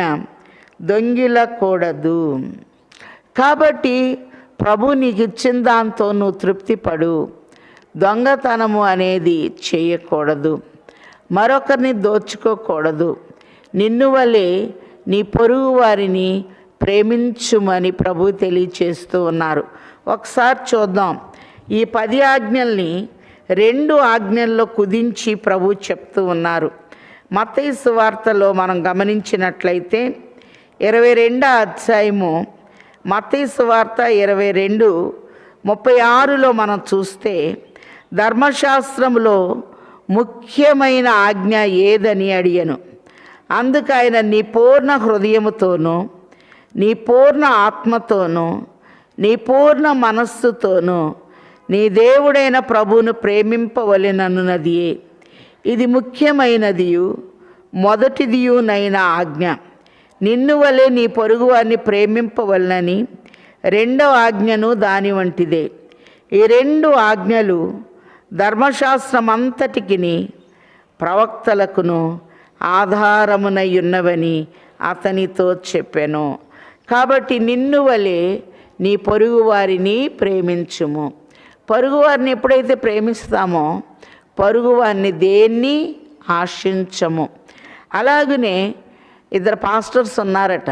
దొంగిలకూడదు. కాబట్టి ప్రభు నీకు ఇచ్చిన దాంతో నువ్వు తృప్తి పడు. దొంగతనము అనేది చేయకూడదు, మరొకరిని దోచుకోకూడదు. నిన్ను వలె నీ పొరుగు వారిని ప్రేమించుమని ప్రభు తెలియచేస్తూ ఉన్నారు. ఒకసారి చూద్దాం. ఈ 10 ఆజ్ఞల్ని 2 ఆజ్ఞల్లో కుదించి ప్రభు చెప్తూ ఉన్నారు. మత్తయి సువార్తలో మనం గమనించినట్లయితే 22వ అధ్యాయము, మత్తయి సువార్త 22:36లో మనం చూస్తే, ధర్మశాస్త్రంలో ముఖ్యమైన ఆజ్ఞ ఏదని అడిగాను. అందుకు ఆయన, నీ పూర్ణ హృదయముతోనూ, నీ పూర్ణ ఆత్మతోనూ, నీ పూర్ణ మనస్సుతోనూ నీ దేవుడైన ప్రభువును ప్రేమింపవలెనన్నదియే ఇది ముఖ్యమైనదియు మొదటిదియునైన ఆజ్ఞ. నిన్ను వలె నీ పొరుగువారిని ప్రేమింపవలనని 2వ ఆజ్ఞను దాని వంటిదే. ఈ 2 ఆజ్ఞలు ధర్మశాస్త్రమంతటికి ప్రవక్తలకును ఆధారమునై ఉన్నవని అతనితో చెప్పెను. కాబట్టి నిన్ను వలె నీ పొరుగువారిని ప్రేమించుము. పొరుగువారిని ఎప్పుడైతే ప్రేమిస్తామో పొరుగువారిని దేన్ని ఆశించము. అలాగనే 2 పాస్టర్స్ ఉన్నారట.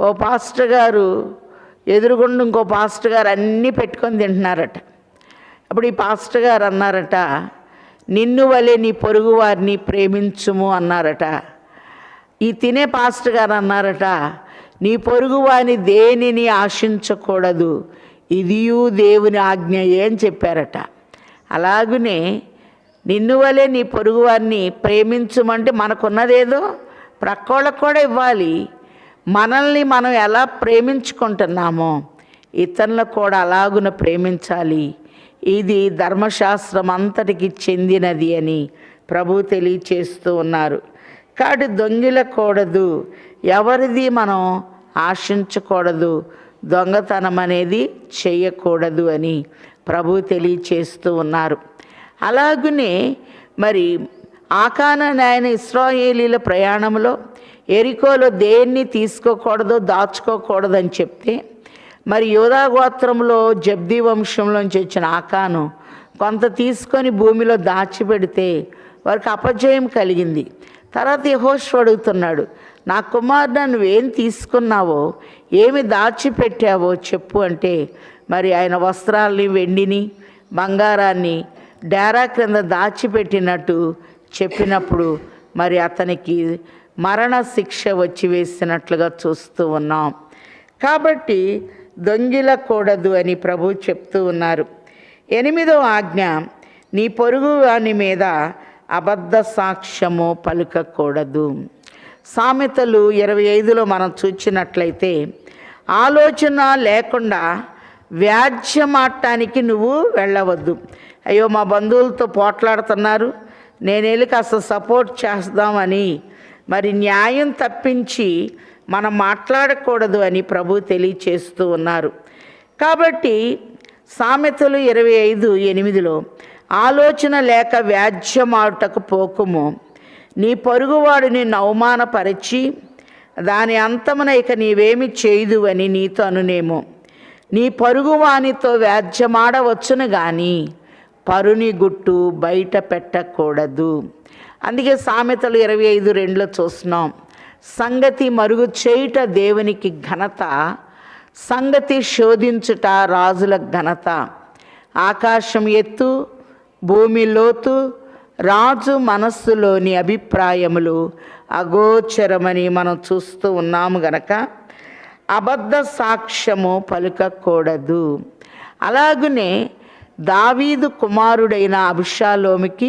ఓ పాస్టర్ గారు ఎదురుగుండా ఇంకో పాస్టర్ గారు అన్నీ పెట్టుకొని తింటున్నారట. అప్పుడు ఈ పాస్టర్ గారు అన్నారట, నిన్ను వలె నీ పొరుగు వారిని ప్రేమించుము అన్నారట. ఈ తినే పాస్టర్ గారు అన్నారట, నీ పొరుగు వారిని దేనిని ఆశించకూడదు, ఇదియు దేవుని ఆజ్ఞ అని చెప్పారట. అలాగనే నిన్ను వలె నీ పొరుగు వారిని ప్రేమించమంటే మనకున్నదేదో ప్రక్కోళ్ళకు కూడా ఇవ్వాలి. మనల్ని మనం ఎలా ప్రేమించుకుంటున్నామో ఇతరులను కూడా అలాగున ప్రేమించాలి. ఇది ధర్మశాస్త్రం అంతటికి చెందినది అని ప్రభు తెలియచేస్తూ ఉన్నారు. కాబట్టి దొంగిలకూడదు, ఎవరిది మనం ఆశించకూడదు, దొంగతనం అనేది చేయకూడదు అని ప్రభు తెలియచేస్తూ ఉన్నారు. అలాగనే మరి ఆకానా ఆయన ఇశ్రాయేలీల ప్రయాణంలో ఎరికోలో దేన్ని తీసుకోకూడదు, దాచుకోకూడదు అని చెప్తే, మరి యూదా గోత్రంలో జబ్దీ వంశంలోంచి వచ్చిన ఆకాను కొంత తీసుకొని భూమిలో దాచిపెడితే వారికి అపజయం కలిగింది. తర్వాత యెహోషువ అడుగుతున్నాడు, నా కుమారుడు నువ్వేం తీసుకున్నావో, ఏమి దాచిపెట్టావో చెప్పు అంటే, మరి ఆయన వస్త్రాల్ని, వెండిని, బంగారాన్ని డేరా క్రింద దాచిపెట్టినట్టు చెప్పినప్పుడు మరి అతనికి మరణ శిక్ష వచ్చి వేసినట్లుగా చూస్తూ ఉన్నాం. కాబట్టి దొంగిలకూడదు అని ప్రభు చెప్తూ ఉన్నారు. 8వ ఆజ్ఞ, నీ పొరుగు వాని మీద అబద్ధ సాక్ష్యము పలుకకూడదు. సామెతలు 25లో మనం చూచినట్లయితే, ఆలోచన లేకుండా వ్యాజ్యమాడటానికి నువ్వు వెళ్ళవద్దు. అయ్యో మా బంధువులతో పోట్లాడుతున్నారు, నేను వెళ్ళి కాస్త సపోర్ట్ చేద్దామని మరి న్యాయం తప్పించి మనం మాట్లాడకూడదు అని ప్రభు తెలియచేస్తూ ఉన్నారు. కాబట్టి సామెతలు 25:8లో, ఆలోచన లేక వ్యాజ్యమాడుటకు పోకుము, నీ పొరుగువాడు నిన్ను అవమానపరిచి దాని అంతమున ఇక నీవేమి చేయదు అని నీతో అనునేమో. నీ పొరుగువానితో వ్యాజ్యమాడవచ్చును కానీ పరుని గుట్టు బయట పెట్టకూడదు. అందుకే సామెతలు 25:2లో చూస్తున్నాం, సంగతి మరుగు చేయుట దేవునికి ఘనత, సంగతి శోధించుట రాజుల ఘనత. ఆకాశం ఎత్తు, భూమి లోతు, రాజు మనస్సులోని అభిప్రాయములు అగోచరమని మనం చూస్తూ ఉన్నాము గనక అబద్ధ సాక్ష్యము పలుకకూడదు. అలాగనే దావీదు కుమారుడైన అబ్షాలోముకి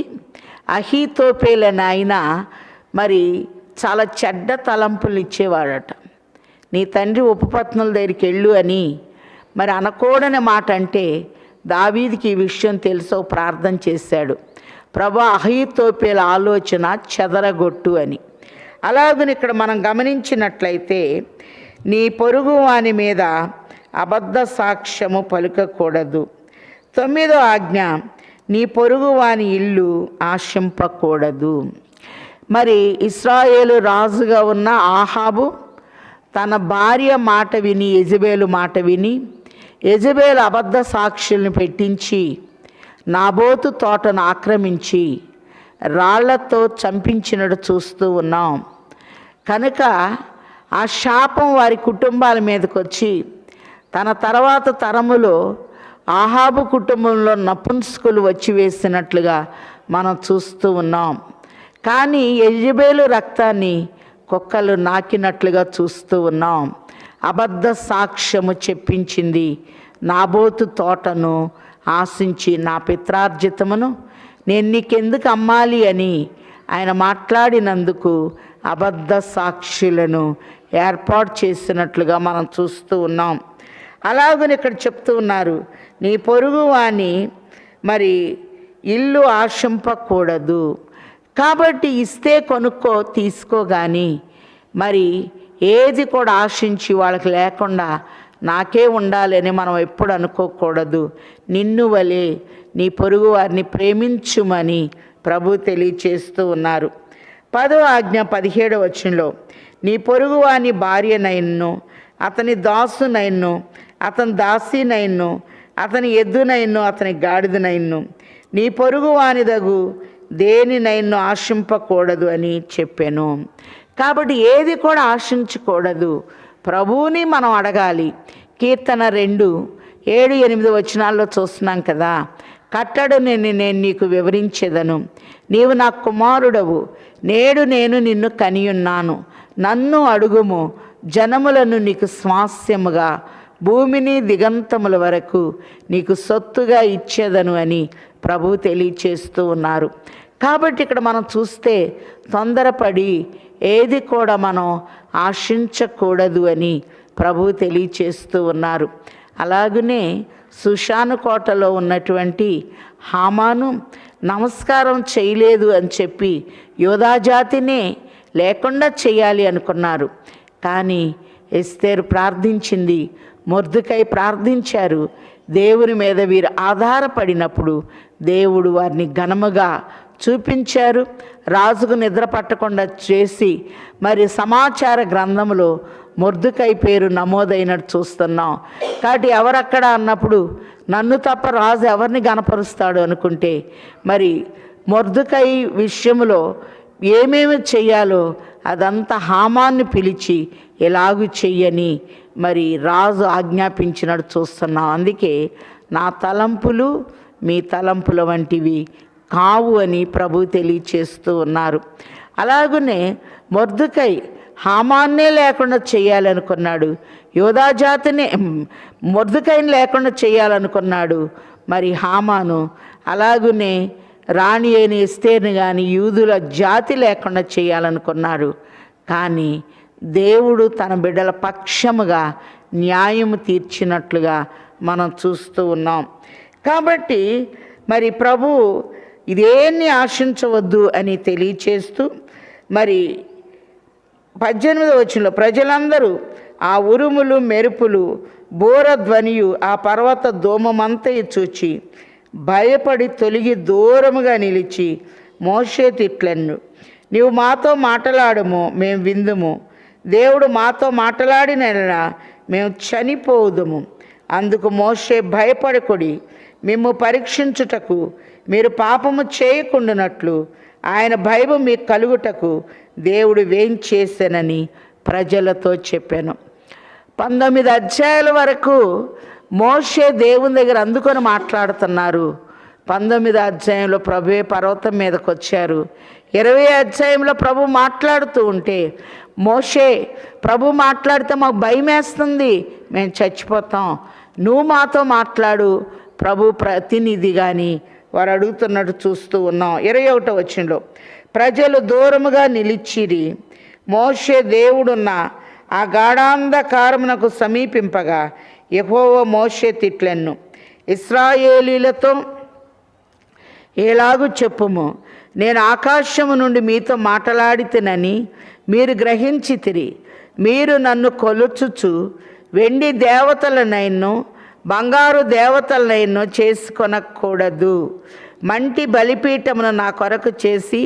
అహీతోపేలు అనే ఆయన మరి చాలా చెడ్డ తలంపులు ఇచ్చేవాడట. నీ తండ్రి ఉపపత్నుల దగ్గరికి వెళ్ళు అని మరి అనకూడని మాట అంటే దావీదుకి ఈ విషయం తెలుసో ప్రార్థన చేశాడు, ప్రభా అహీతోపేల ఆలోచన చెదరగొట్టు అని. అలాగని ఇక్కడ మనం గమనించినట్లయితే నీ పొరుగు వాని మీద అబద్ధ సాక్ష్యము పలుకకూడదు. 9వ ఆజ్ఞ, నీ పొరుగు వాని ఇల్లు ఆశింపకూడదు. మరి ఇశ్రాయేలు రాజుగా ఉన్న ఆహాబు తన భార్య మాట విని, యెజెబెలు మాట విని, యెజెబెలు అబద్ధ సాక్షుల్ని పెట్టించి నాబోతు తోటను ఆక్రమించి రాళ్లతో చంపించినట్టు చూస్తూ ఉన్నాం. కనుక ఆ శాపం వారి కుటుంబాల మీదకి వచ్చి తన తర్వాత తరములో ఆహాబు కుటుంబంలో నపుంసకులు వచ్చి వేసినట్లుగా మనం చూస్తూ ఉన్నాం. కానీ యెజెబెలు రక్తాన్ని కుక్కలు నాకినట్లుగా చూస్తూ ఉన్నాం. అబద్ధ సాక్ష్యము చెప్పించింది. నాబోతు తోటను ఆశించి నా పిత్రార్జితమును నేను నీకెందుకు అమ్మాలి అని ఆయన మాట్లాడినందుకు అబద్ధ సాక్షులను ఏర్పాటు చేసినట్లుగా మనం చూస్తూ ఉన్నాం. అలాగని ఇక్కడ చెప్తూ ఉన్నారు, నీ పొరుగు వాని మరి ఇల్లు ఆశింపకూడదు. కాబట్టి ఇస్తే కొనుక్కో, తీసుకో, కానీ మరి ఏది కూడా ఆశించి వాళ్ళకి లేకుండా నాకే ఉండాలని మనం ఎప్పుడు అనుకోకూడదు. నిన్ను వలె నీ పొరుగు వారిని ప్రేమించుమని ప్రభు తెలియచేస్తూ ఉన్నారు. 10వ ఆజ్ఞ 17వ వచనంలో, నీ పొరుగు వాని భార్యనైన్ను, అతని దాసునైన్ను, అతని దాసినైన్ను, అతని ఎద్దునైన్ను, అతని గాడిదనైన్ను, నీ పొరుగు వానిదగు దేనినైన్ను ఆశింపకూడదు అని చెప్పాను. కాబట్టి ఏది కూడా ఆశించకూడదు. ప్రభువుని మనం అడగాలి. కీర్తన 2:7-8 వచనాల్లో చూస్తున్నాం కదా, కట్టడు నేను నీకు వివరించేదను, నీవు నా కుమారుడవు, నేడు నేను నిన్ను కనియున్నాను, నన్ను అడుగుము, జనములను నీకు స్వాస్యముగా, భూమిని దిగంతముల వరకు నీకు సొత్తుగా ఇచ్చేదను అని ప్రభువు తెలియచేస్తూ ఉన్నారు. కాబట్టి ఇక్కడ మనం చూస్తే తొందరపడి ఏది కూడా మనం ఆశించకూడదు అని ప్రభువు తెలియచేస్తూ ఉన్నారు. అలాగనే సుషాను కోటలో ఉన్నటువంటి హామాను నమస్కారం చేయలేదు అని చెప్పి యోధాజాతినే లేకుండా చేయాలి అనుకున్నారు. కానీ ఎస్తేరు ప్రార్థించింది, మొర్దెకై ప్రార్థించారు. దేవుని మీద వీరు ఆధారపడినప్పుడు దేవుడు వారిని ఘనముగా చూపించారు. రాజుకు నిద్ర పట్టకుండా చేసి మరి సమాచార గ్రంథంలో మొర్దెకై పేరు నమోదైనట్టు చూస్తున్నాం. కాబట్టి ఎవరక్కడ అన్నప్పుడు నన్ను తప్ప రాజు ఎవరిని గణపరుస్తాడు అనుకుంటే మరి మొర్దెకై విషయంలో ఏమేమి చెయ్యాలో అదంతా హామాన్ని పిలిచి ఎలాగూ చెయ్యని మరి రాజు ఆజ్ఞాపించినట్టు చూస్తున్నాం. అందుకే నా తలంపులు మీ తలంపుల వంటివి కావు అని ప్రభు తెలియచేస్తూ ఉన్నారు. అలాగనే మొర్దెకై హామాన్నే లేకుండా చేయాలనుకున్నాడు, యోధాజాతిని మొర్దెకైని లేకుండా చేయాలనుకున్నాడు మరి హామాను. అలాగనే రాణి అయిన ఎస్తేరుని కానీ యూదుల జాతి లేకుండా చేయాలనుకున్నాడు. కానీ దేవుడు తన బిడ్డల పక్షముగా న్యాయము తీర్చినట్లుగా మనం చూస్తూ ఉన్నాం. కాబట్టి మరి ప్రభు ఇదేన్ని ఆశించవద్దు అని తెలియచేస్తూ మరి 18వ వచనంలో, ప్రజలందరూ ఆ ఉరుములు మెరుపులు బోరధ్వనియు ఆ పర్వత ధూమమంతయు చూచి భయపడి తొలగి దూరముగా నిలిచి మోషేతో ఇట్లెను, నీవు మాతో మాట్లాడము, మేము విందుము, దేవుడు మాతో మాట్లాడిన మేము చనిపోదుము. అందుకు మోషే, భయపడకుడి, మిమ్ము పరీక్షించుటకు మీరు పాపము చేయకుండానట్లు ఆయన భయము మీకు కలుగుటకు దేవుడు వేంచేసెనని ప్రజలతో చెప్పాను. 19 అధ్యాయాల వరకు మోషే దేవుని దగ్గర అందుకొని మాట్లాడుతున్నారు. 19 అధ్యాయంలో ప్రభువే పర్వతం మీదకి వచ్చారు. 20 అధ్యాయంలో ప్రభు మాట్లాడుతూ ఉంటే మోషే, ప్రభు మాట్లాడితే మాకు భయం వేస్తుంది, మేము చచ్చిపోతాం, నువ్వు మాతో మాట్లాడు, ప్రభు ప్రతినిధి కానీ వారు అడుగుతున్నట్టు చూస్తూ ఉన్నాం. 21వ వచనంలో ప్రజలు దూరముగా నిలిచిరి. మోషే దేవుడున్న ఆ గాఢాంధకారమునకు సమీపింపగా యెహోవా మోషే తిట్లెను, ఇశ్రాయేలీలతో ఎలాగూ చెప్పుము, నేను ఆకాశము నుండి మీతో మాట్లాడితినని మీరు గ్రహించితిరి. మీరు నన్ను కొలుచుచు వెండి దేవతలనైనను బంగారు దేవతలనైనను చేసుకొనకూడదు. మంటి బలిపీఠమును నా కొరకు చేసి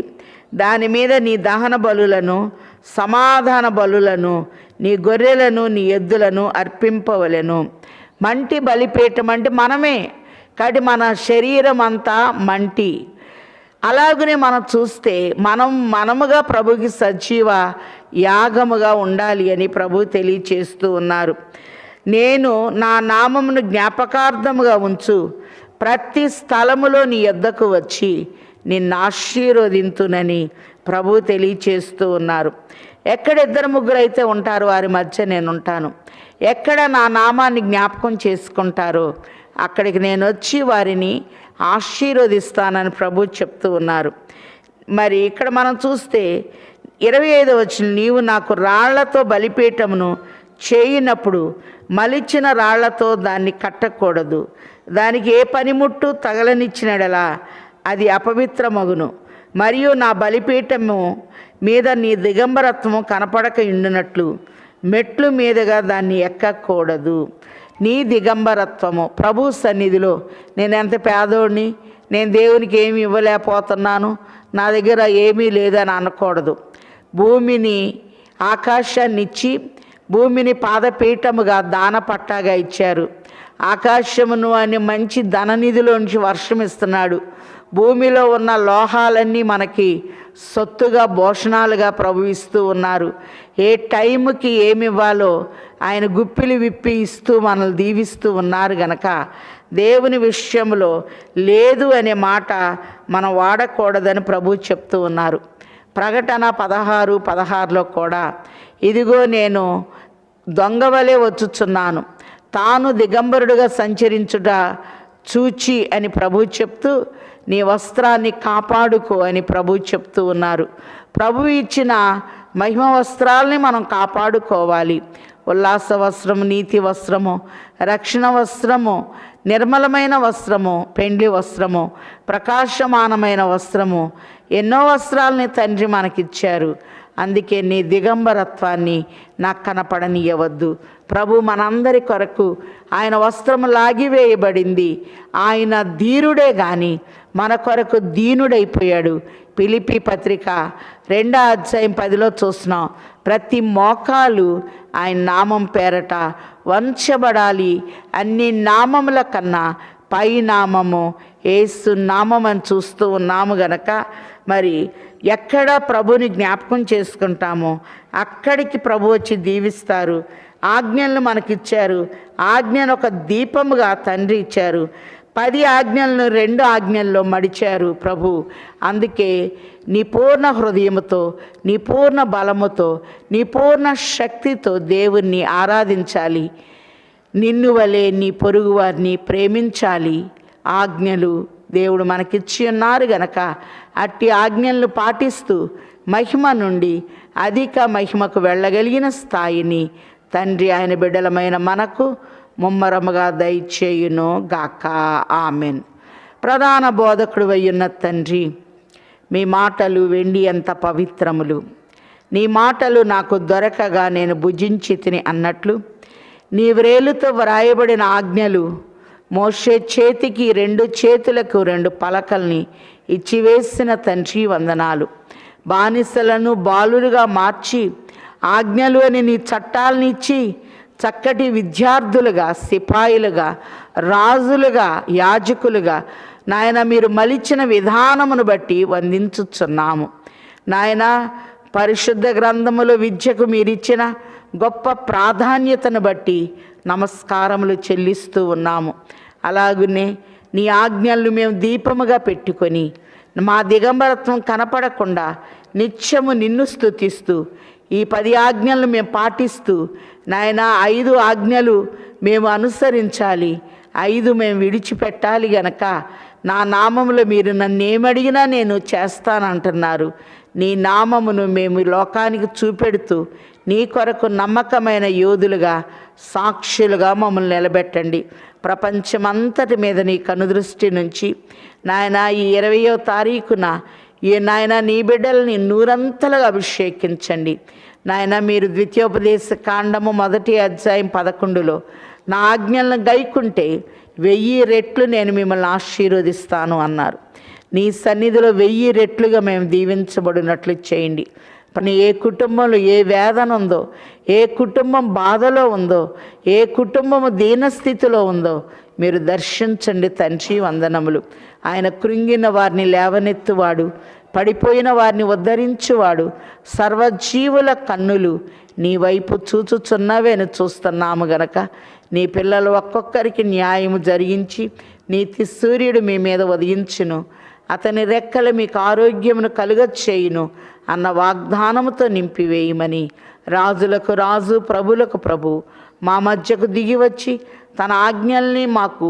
దాని మీద నీ దహన బలులను సమాధాన బలులను నీ గొర్రెలను నీ ఎద్దులను అర్పింపవలెను. మంటి బలిపీఠం అంటే మనమే, కాబట్టి మన శరీరం అంతా మంటి. అలాగనే మనం చూస్తే మనముగా ప్రభుకి సజీవ యాగముగా ఉండాలి అని ప్రభు తెలియచేస్తూ ఉన్నారు. నేను నా నామమును జ్ఞాపకార్థముగా ఉంచు, ప్రతి స్థలములో నీ యొద్దకు వచ్చి నిన్ను ఆశీర్వదింతునని ప్రభు తెలియచేస్తూ ఉన్నారు. ఎక్కడ 2-3 అయితే ఉంటారో వారి మధ్య నేను ఉంటాను. ఎక్కడ నా నామాన్ని జ్ఞాపకం చేసుకుంటారో అక్కడికి నేను వచ్చి వారిని ఆశీర్వదిస్తానని ప్రభు చెప్తూ ఉన్నారు. మరి ఇక్కడ మనం చూస్తే 25వ వచనం, నీవు నాకు రాళ్లతో బలిపీఠమును చేయినప్పుడు మలిచిన రాళ్లతో దాన్ని కట్టకూడదు. దానికి ఏ పనిముట్టు తగలనిచ్చినడలా అది అపవిత్రమగును. మరియు నా బలిపీఠము మీద నీ దిగంబరత్వము కనపడక ఉండునట్లు మెట్లు మీదుగా దాన్ని ఎక్కకూడదు. నీ దిగంబరత్వము ప్రభు సన్నిధిలో నేను ఎంత పేదోడిని, నేను దేవునికి ఏమి ఇవ్వలేకపోతున్నాను, నా దగ్గర ఏమీ లేదని అనకూడదు. భూమిని ఆకాశాన్ని ఇచ్చి భూమిని పాదపీఠముగా దాన పట్టాగా ఇచ్చారు. ఆకాశమును అని మంచి ధననిధిలోంచి వర్షం ఇస్తున్నాడు. భూమిలో ఉన్న లోహాలన్నీ మనకి సొత్తుగా భోషణాలుగా ప్రభు ఇస్తూ ఉన్నారు. ఏ టైంకి ఏమి ఇవ్వాలో ఆయన గుప్పిలి విప్పి ఇస్తూ మనల్ని దీవిస్తూ ఉన్నారు గనక దేవుని విషయంలో లేదు అనే మాట మనం వాడకూడదని ప్రభు చెప్తూ ఉన్నారు. ప్రకటన 16:16లో కూడా ఇదిగో నేను దొంగవలే వచ్చుచున్నాను, తాను దిగంబరుడుగా సంచరించుట చూచి అని ప్రభు చెప్తూ నీ వస్త్రాన్ని కాపాడుకో అని ప్రభు చెప్తూ ఉన్నారు. ప్రభు ఇచ్చిన మహిమ వస్త్రాలని మనం కాపాడుకోవాలి. ఉల్లాస వస్త్రము, నీతి వస్త్రము, రక్షణ వస్త్రము, నిర్మలమైన వస్త్రము, పెండ్లి వస్త్రము, ప్రకాశమానమైన వస్త్రము, ఎన్నో వస్త్రాలని తండ్రి మనకిచ్చారు. అందుకే నీ దిగంబరత్వాన్ని నాకు కనపడనీయవద్దు. ప్రభు మనందరి కొరకు ఆయన వస్త్రము లాగివేయబడింది. ఆయన ధీరుడే కానీ మన కొరకు దీనుడైపోయాడు. ఫిలిప్పీ పత్రిక 2:10లో చూస్తున్నాం, ప్రతి మోకాలు ఆయన నామం పేరట వంచబడాలి, అన్ని నామముల కన్నా పై నామము యేసు నామం అని చూస్తూ ఉన్నాము గనక మరి ఎక్కడ ప్రభుని జ్ఞాపకం చేసుకుంటామో అక్కడికి ప్రభు వచ్చి దీవిస్తారు. ఆజ్ఞలను మనకిచ్చారు. ఆజ్ఞను ఒక దీపముగా తండ్రి ఇచ్చారు. 10 ఆజ్ఞలను 2 ఆజ్ఞల్లో మడిచారు ప్రభు. అందుకే నీ పూర్ణ హృదయముతో, నీ పూర్ణ బలముతో, నీ పూర్ణ శక్తితో దేవుణ్ణి ఆరాధించాలి. నిన్ను వలె నీ పొరుగు వారిని ప్రేమించాలి. ఆజ్ఞలు దేవుడు మనకిచ్చి ఉన్నారు గనక అట్టి ఆజ్ఞలను పాటిస్తూ మహిమ నుండి అధిక మహిమకు వెళ్ళగలిగిన స్థాయిని తండ్రి ఆయన బిడ్డలమైన మనకు ముమ్మరముగా దయచేయును గాక. ఆమెన్. ప్రధాన బోధకుడు అయ్యున్న తండ్రి, మీ మాటలు వెండి ఎంత పవిత్రములు, నీ మాటలు నాకు దొరకగా నేను భుజించి తిని అన్నట్లు నీ వ్రేలుతో వ్రాయబడిన ఆజ్ఞలు మోషే చేతికి 2 చేతులకు 2 పలకల్ని ఇచ్చివేసిన తండ్రి వందనాలు. బానిసలను బాలులుగా మార్చి ఆజ్ఞలు అని నీ చట్టాలని ఇచ్చి చక్కటి విద్యార్థులుగా, సిపాయిలుగా, రాజులుగా, యాజకులుగా నాయన మీరు మలిచిన విధానమును బట్టి వందించుచున్నాము. నాయన పరిశుద్ధ గ్రంథములో విద్యకు మీరిచ్చిన గొప్ప ప్రాధాన్యతను బట్టి నమస్కారములు చెల్లిస్తూ ఉన్నాము. అలాగనే నీ ఆజ్ఞలను మేము దీపముగా పెట్టుకొని మా దిగంబరత్వం కనపడకుండా నిత్యము నిన్ను స్తుతిస్తూ ఈ 10 ఆజ్ఞలను మేము పాటిస్తూ నాయన 5 ఆజ్ఞలు మేము అనుసరించాలి, 5 మేము విడిచిపెట్టాలి గనక నా నామములో మీరు నన్ను ఏమడిగినా నేను చేస్తానంటున్నారు. నీ నామమును మేము లోకానికి చూపెడుతూ నీ కొరకు నమ్మకమైన యోధులుగా, సాక్షులుగా మమ్మల్ని నిలబెట్టండి. ప్రపంచమంతటి మీద నీ కనుదృష్టి నుంచి నాయన ఈ 20వ తారీఖున నాయన నీ బిడ్డల్ని నూరంతలుగా అభిషేకించండి. నాయన మీరు ద్వితీయోపదేశ కాండము 1వ అధ్యాయం 11లో నా ఆజ్ఞలను గైకుంటే 1000 రెట్లు నేను మిమ్మల్ని ఆశీర్వదిస్తాను అన్నారు. నీ సన్నిధిలో 1000 రెట్లుగా మేము దీవించబడినట్లు చేయండి. ఏ కుటుంబంలో ఏ వేదన ఉందో, ఏ కుటుంబం బాధలో ఉందో, ఏ కుటుంబము దీనస్థితిలో ఉందో మీరు దర్శించండి తండ్రి. వందనములు. ఆయన కృంగిన వారిని లేవనెత్తువాడు, పడిపోయిన వారిని ఉద్ధరించువాడు. సర్వజీవుల కన్నులు నీ వైపు చూచుచున్నవేను చూస్తున్నాము గనక నీ పిల్లలు ఒక్కొక్కరికి న్యాయము జరిగించి నీతి సూర్యుడు మీ మీద ఉదయించును, అతని రెక్కలు మీకు ఆరోగ్యమును కలుగచేయును అన్న వాగ్దానముతో నింపివేయమని రాజులకు రాజు, ప్రభులకు ప్రభు మా మధ్యకు దిగివచ్చి తన ఆజ్ఞల్ని మాకు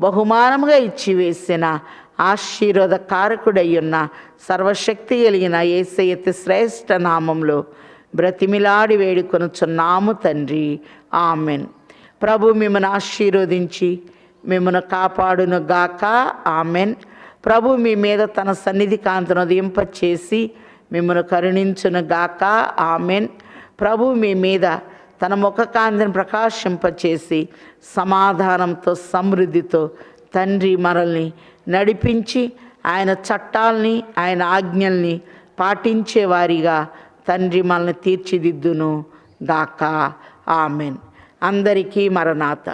బహుమానముగా ఇచ్చి వేసిన ఆశీర్వాద కారకుడయ్యున్న సర్వశక్తి కలిగిన యేసయ్య శ్రేష్ఠ నామంలో బ్రతిమిలాడి వేడుకొనుచున్నాము తండ్రి. ఆమెన్. ప్రభు మిమ్మల్ని ఆశీర్వదించి మిమ్మల్ని కాపాడును గాక. ఆమెన్. ప్రభు మీ మీద తన సన్నిధి కాంతిని ఉదయింపచేసి మిమ్మల్ని కరుణించును గాక. ఆమెన్. ప్రభు మీ మీద తన ముఖ కాంతిని ప్రకాశింపచేసి సమాధానంతో, సమృద్ధితో తండ్రి మనల్ని నడిపించి ఆయన చట్టాల్ని, ఆయన ఆజ్ఞల్ని పాటించే వారిగా తండ్రి మనల్ని తీర్చిదిద్దును గాక. ఆమెన్. అందరికీ మరణాత.